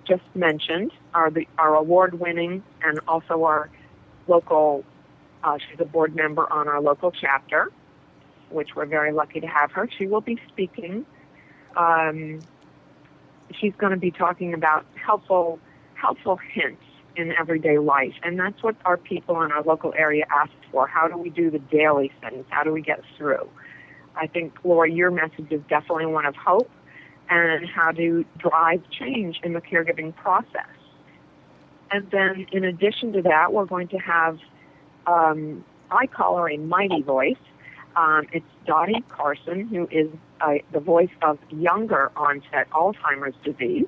just mentioned, our award-winning and also our local, she's a board member on our local chapter, which we're very lucky to have her. She will be speaking. She's going to be talking about helpful hints in everyday life, and that's what our people in our local area ask for. How do we do the daily things? How do we get through? I think, Laura, your message is definitely one of hope and how to drive change in the caregiving process. And then in addition to that, we're going to have, I call her a mighty voice. It's Dottie Carson, who is the voice of younger onset Alzheimer's disease.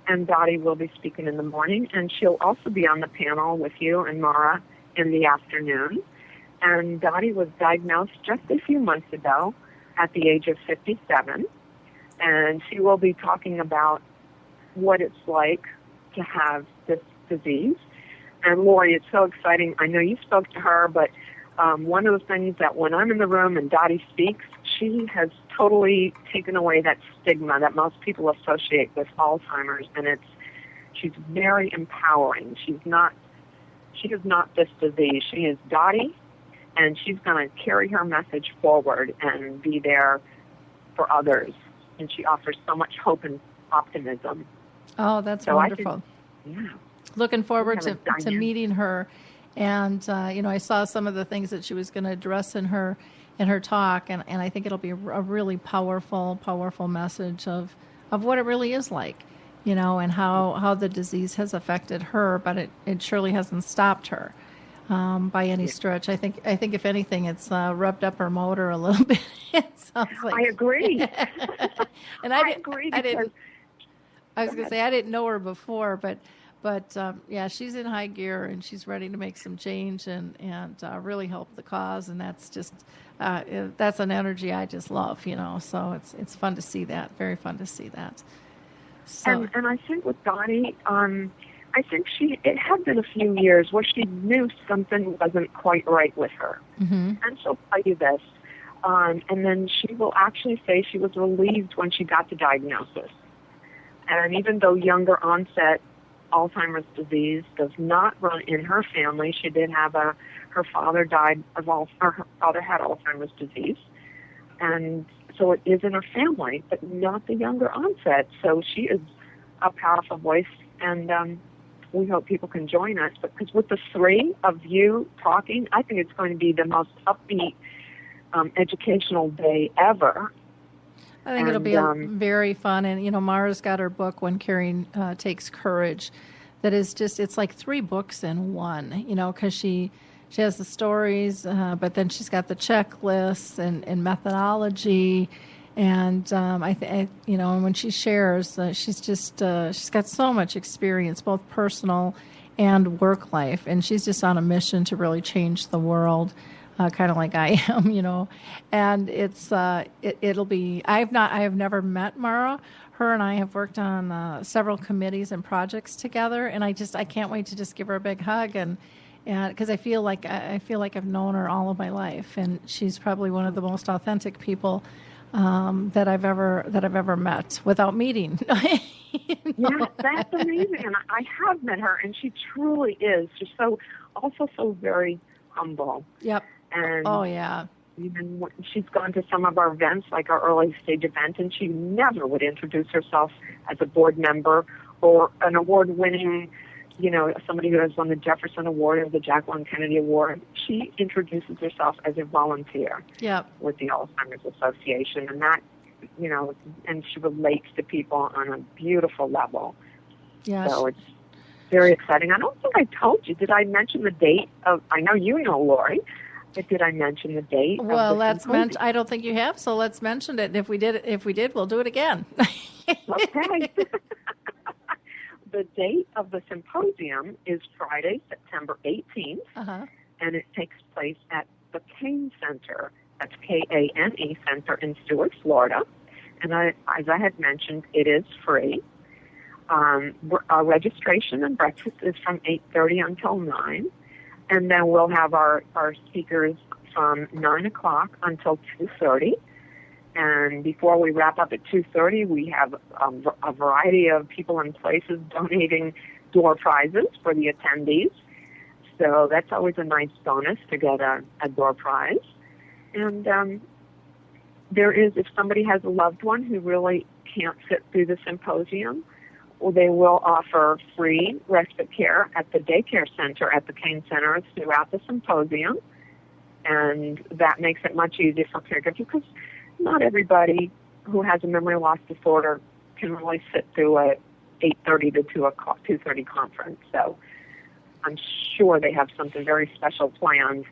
And Dottie will be speaking in the morning, and she'll also be on the panel with you and Mara in the afternoon. And Dottie was diagnosed just a few months ago at the age of 57, and she will be talking about what it's like to have this disease. And Lori, it's so exciting. I know you spoke to her, but one of the things that when I'm in the room and Dottie speaks, she has totally taken away that stigma that most people associate with Alzheimer's, and she's very empowering. She is not this disease. She is Dottie, and she's going to carry her message forward and be there for others. And she offers so much hope and optimism. Oh, that's wonderful. Yeah. Looking forward to meeting her. And, I saw some of the things that she was going to address in her talk, and I think it'll be a really powerful message of what it really is like, and how the disease has affected her, but it surely hasn't stopped her by any stretch. I think if anything, it's revved up her motor a little bit. It sounds like. I agree. And I was going to say I didn't know her before, but yeah, she's in high gear, and she's ready to make some change and really help the cause. And that's just that's an energy I just love, So it's fun to see that. Very fun to see that. So. And I think with Dottie, I think it had been a few years where she knew something wasn't quite right with her, and she'll tell you this. And then she will actually say she was relieved when she got the diagnosis. And even though younger onset Alzheimer's disease does not run in her family, she did have her father died of her father had Alzheimer's disease, and so it is in her family, but not the younger onset. So she is a powerful voice, and we hope people can join us. Because with the three of you talking, I think it's going to be the most upbeat educational day ever. I think it'll be very fun. And, Mara's got her book, When Caring Takes Courage, that is just, it's like 3 books in one, because she she has the stories, but then she's got the checklists and methodology. And and when she shares, she's got so much experience, both personal and work life, and she's just on a mission to really change the world, kind of like I am, And it'll be. I have never met Mara. Her and I have worked on several committees and projects together, and I can't wait to just give her a big hug and because I feel like I've known her all of my life, and she's probably one of the most authentic people that I've ever met without meeting. Yes, that's amazing. And I have met her, and she truly is just so very humble. Yep. And oh yeah. Even when she's gone to some of our events, like our early stage event, and she never would introduce herself as a board member or an award-winning, somebody who has won the Jefferson Award or the Jacqueline Kennedy Award. She introduces herself as a volunteer with the Alzheimer's Association, and that, and she relates to people on a beautiful level. Yeah. So it's very exciting. I don't think I told you. Did I mention the date of? I know you know, Lori. But did I mention the date? Well, I don't think you have, so let's mention it. And if we did, we'll do it again. Okay. The date of the symposium is Friday, September 18th, and it takes place at the Kane Center. That's Kane Center in Stuart, Florida. And as I had mentioned, it is free. Our registration and breakfast is from 8:30 until 9. And then we'll have our speakers from 9 o'clock until 2:30. And before we wrap up at 2:30, we have a variety of people and places donating door prizes for the attendees. So that's always a nice bonus to get a door prize. And if somebody has a loved one who really can't sit through the symposium, they will offer free respite care at the daycare center at the Kane Center throughout the symposium. And that makes it much easier for caregivers because not everybody who has a memory loss disorder can really sit through a 8:30 to 2:30 conference. So I'm sure they have something very special planned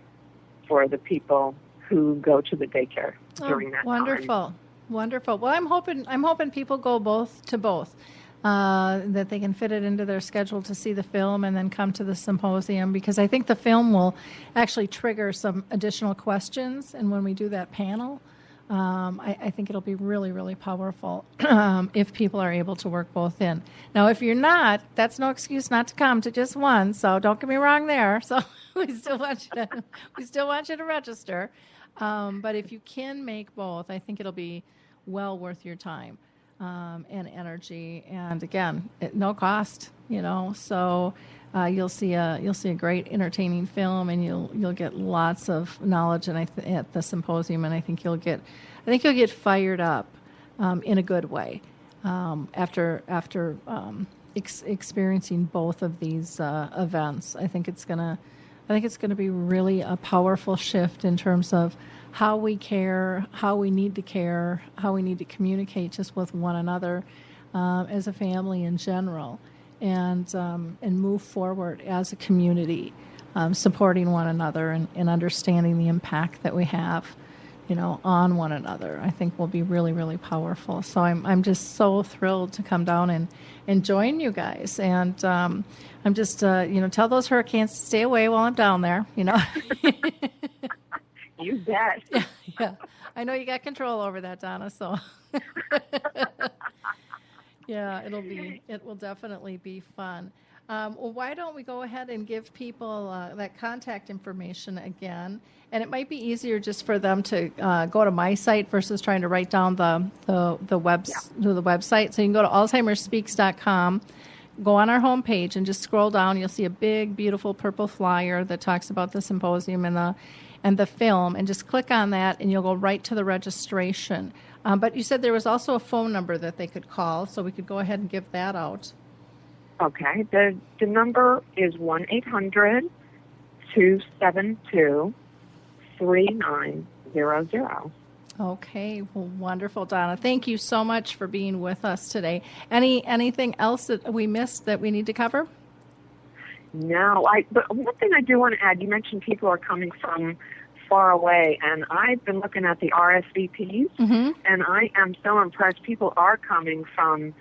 for the people who go to the daycare during that time. Wonderful. Well, I'm hoping people go both. That they can fit it into their schedule to see the film and then come to the symposium, because I think the film will actually trigger some additional questions. And when we do that panel, I think it'll be really, really powerful if people are able to work both in. Now, if you're not, that's no excuse not to come to just one. So don't get me wrong there. So we still want you to register. But if you can make both, I think it'll be well worth your time. And energy, and again, at no cost, So you'll see a great, entertaining film, and you'll get lots of knowledge. And at the symposium, and I think you'll get fired up in a good way after experiencing both of these events. I think it's gonna be really a powerful shift in terms of how we care, how we need to care, how we need to communicate just with one another as a family in general, and move forward as a community, supporting one another and understanding the impact that we have, on one another. I think will be really, really powerful. So I'm just so thrilled to come down and join you guys. And I'm just tell those hurricanes to stay away while I'm down there. You bet. Yeah. I know you got control over that, Donna, so yeah, it will definitely be fun. Well, why don't we go ahead and give people that contact information again? And it might be easier just for them to go to my site versus trying to write down the website. So you can go to alzheimersspeaks.com, go on our homepage, and just scroll down. You'll see a big, beautiful purple flyer that talks about the symposium and the film, and just click on that, and you'll go right to the registration. But you said there was also a phone number that they could call, so we could go ahead and give that out. Okay. The number is 1-800-272-3900. Okay. Well, wonderful, Donna. Thank you so much for being with us today. Anything else that we missed that we need to cover? No, but one thing I do want to add, you mentioned people are coming from far away, and I've been looking at the RSVPs, and I am so impressed. People are coming from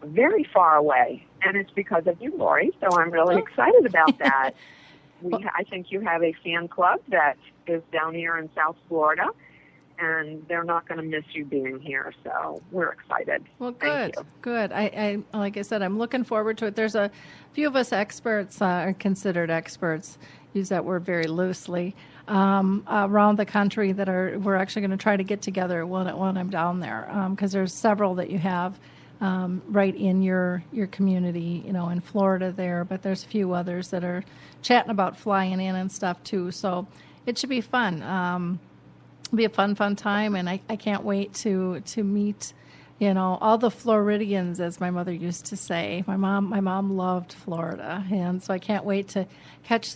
very far away, and it's because of you, Lori, so I'm really excited about that. I think you have a fan club that is down here in South Florida, and they're not going to miss you being here, so we're excited. Well, good. I like I said, I'm looking forward to it. There's a few of us experts, are considered experts, use that word very loosely, around the country that we're actually going to try to get together when I'm down there, because there's several that you have right in your community, in Florida there, but there's a few others that are chatting about flying in and stuff too, so it should be fun. It'll be a fun time, and I can't wait to meet, all the Floridians, as my mother used to say. My mom loved Florida, and so I can't wait to catch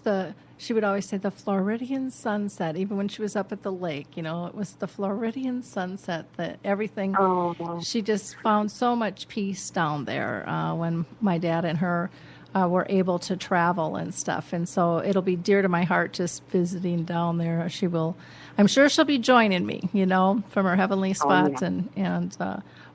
she would always say the Floridian sunset, even when she was up at the lake, it was the Floridian sunset, that everything. She just found so much peace down there when my dad and her were able to travel and stuff. And so it'll be dear to my heart just visiting down there. I'm sure she'll be joining me, from her heavenly spot and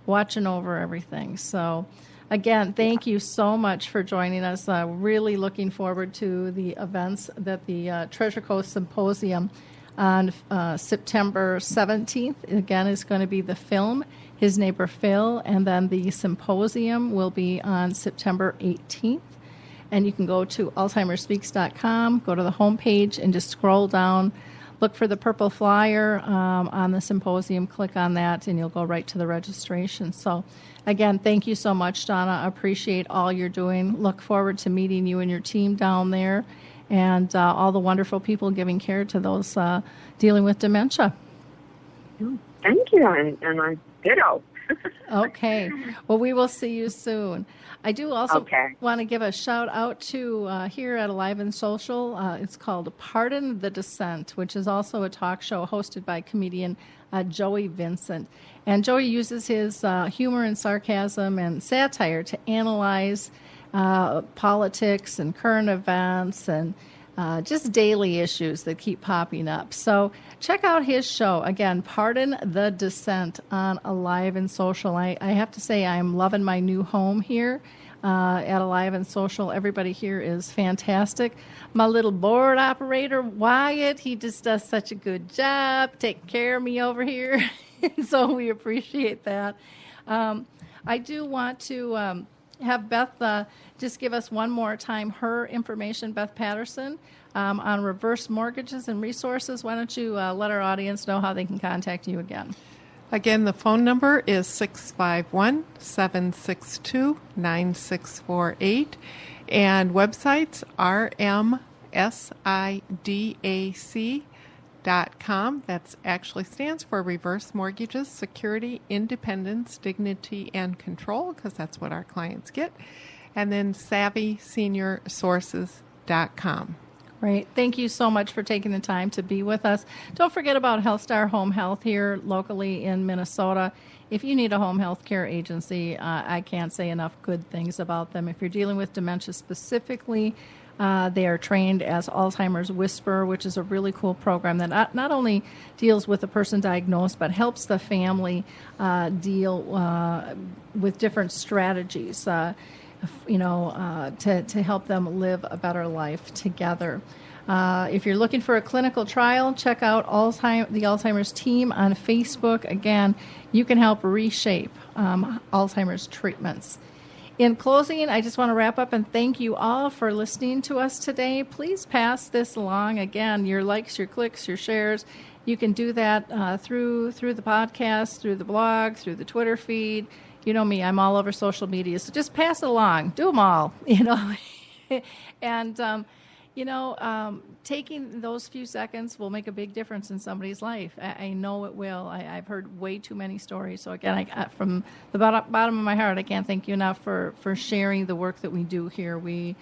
watching over everything. So again, thank you so much for joining us. Really looking forward to the events that the Treasure Coast Symposium on September 17th, again, is going to be the film, His Neighbor Phil, and then the symposium will be on September 18th. And you can go to alzheimersspeaks.com, go to the homepage, and just scroll down, look for the purple flyer on the symposium, click on that, and you'll go right to the registration. So, again, thank you so much, Donna. I appreciate all you're doing. Look forward to meeting you and your team down there, and all the wonderful people giving care to those dealing with dementia. Thank you, and I ditto. Okay. Well, we will see you soon. I do also want to give a shout out to here at Alive and Social. It's called Pardon the Dissent, which is also a talk show hosted by comedian Joey Vincent. And Joey uses his humor and sarcasm and satire to analyze politics and current events and just daily issues that keep popping up. So check out his show. Again, Pardon the Dissent on Alive and Social. I have to say I'm loving my new home here at Alive and Social. Everybody here is fantastic. My little board operator, Wyatt, he just does such a good job taking care of me over here. So we appreciate that. I do want to have Beth just give us one more time her information, Beth Paterson, on reverse mortgages and resources. Why don't you let our audience know how they can contact you again? Again, the phone number is 651-762-9648, and websites rmsidac.com. That actually stands for Reverse Mortgages, Security, Independence, Dignity, and Control, because that's what our clients get. And then SavvySeniorSources.com. Great. Thank you so much for taking the time to be with us. Don't forget about HealthStar Home Health here locally in Minnesota. If you need a home health care agency, I can't say enough good things about them. If you're dealing with dementia specifically, they are trained as Alzheimer's Whisperer, which is a really cool program that not only deals with the person diagnosed, but helps the family deal with different strategies, to help them live a better life together. If you're looking for a clinical trial, check out the Alzheimer's team on Facebook. Again, you can help reshape Alzheimer's treatments. In closing, I just want to wrap up and thank you all for listening to us today. Please pass this along. Again, your likes, your clicks, your shares. You can do that through the podcast, through the blog, through the Twitter feed. You know me, I'm all over social media, so just pass it along. Do them all, And, taking those few seconds will make a big difference in somebody's life. I know it will. I've heard way too many stories. So, again, from the bottom of my heart, I can't thank you enough for sharing the work that we do here. We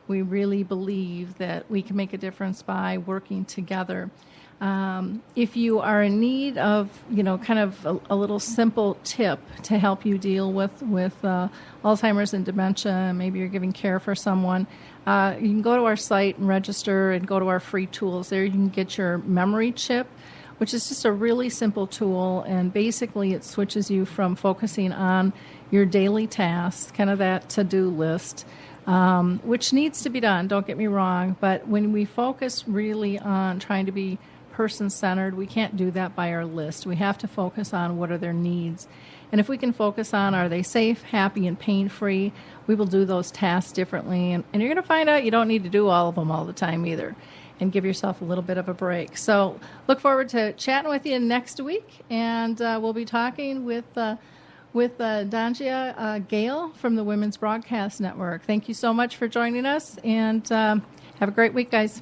We really believe that we can make a difference by working together. If you are in need of, kind of a little simple tip to help you deal with Alzheimer's and dementia, maybe you're giving care for someone, you can go to our site and register and go to our free tools. There you can get your memory chip, which is just a really simple tool, and basically it switches you from focusing on your daily tasks, kind of that to-do list, which needs to be done, don't get me wrong, but when we focus really on trying to be person-centered, we can't do that by our list. We have to focus on what are their needs. And if we can focus on are they safe, happy, and pain-free, we will do those tasks differently. And you're going to find out you don't need to do all of them all the time either, and give yourself a little bit of a break. So look forward to chatting with you next week, and we'll be talking with Danjia Gale from the Women's Broadcast Network. Thank you so much for joining us, and have a great week, guys.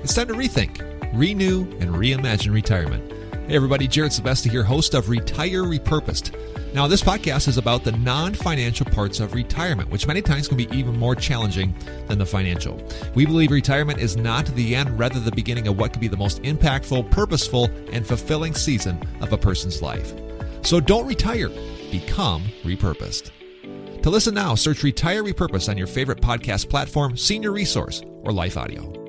It's time to rethink, renew, and reimagine retirement. Hey everybody, Jared Sebesti here, host of Retire Repurposed. Now this podcast is about the non-financial parts of retirement, which many times can be even more challenging than the financial. We believe retirement is not the end, rather the beginning of what could be the most impactful, purposeful, and fulfilling season of a person's life. So don't retire, become repurposed. To listen now, search Retire Repurposed on your favorite podcast platform, Senior Resource, or Life Audio.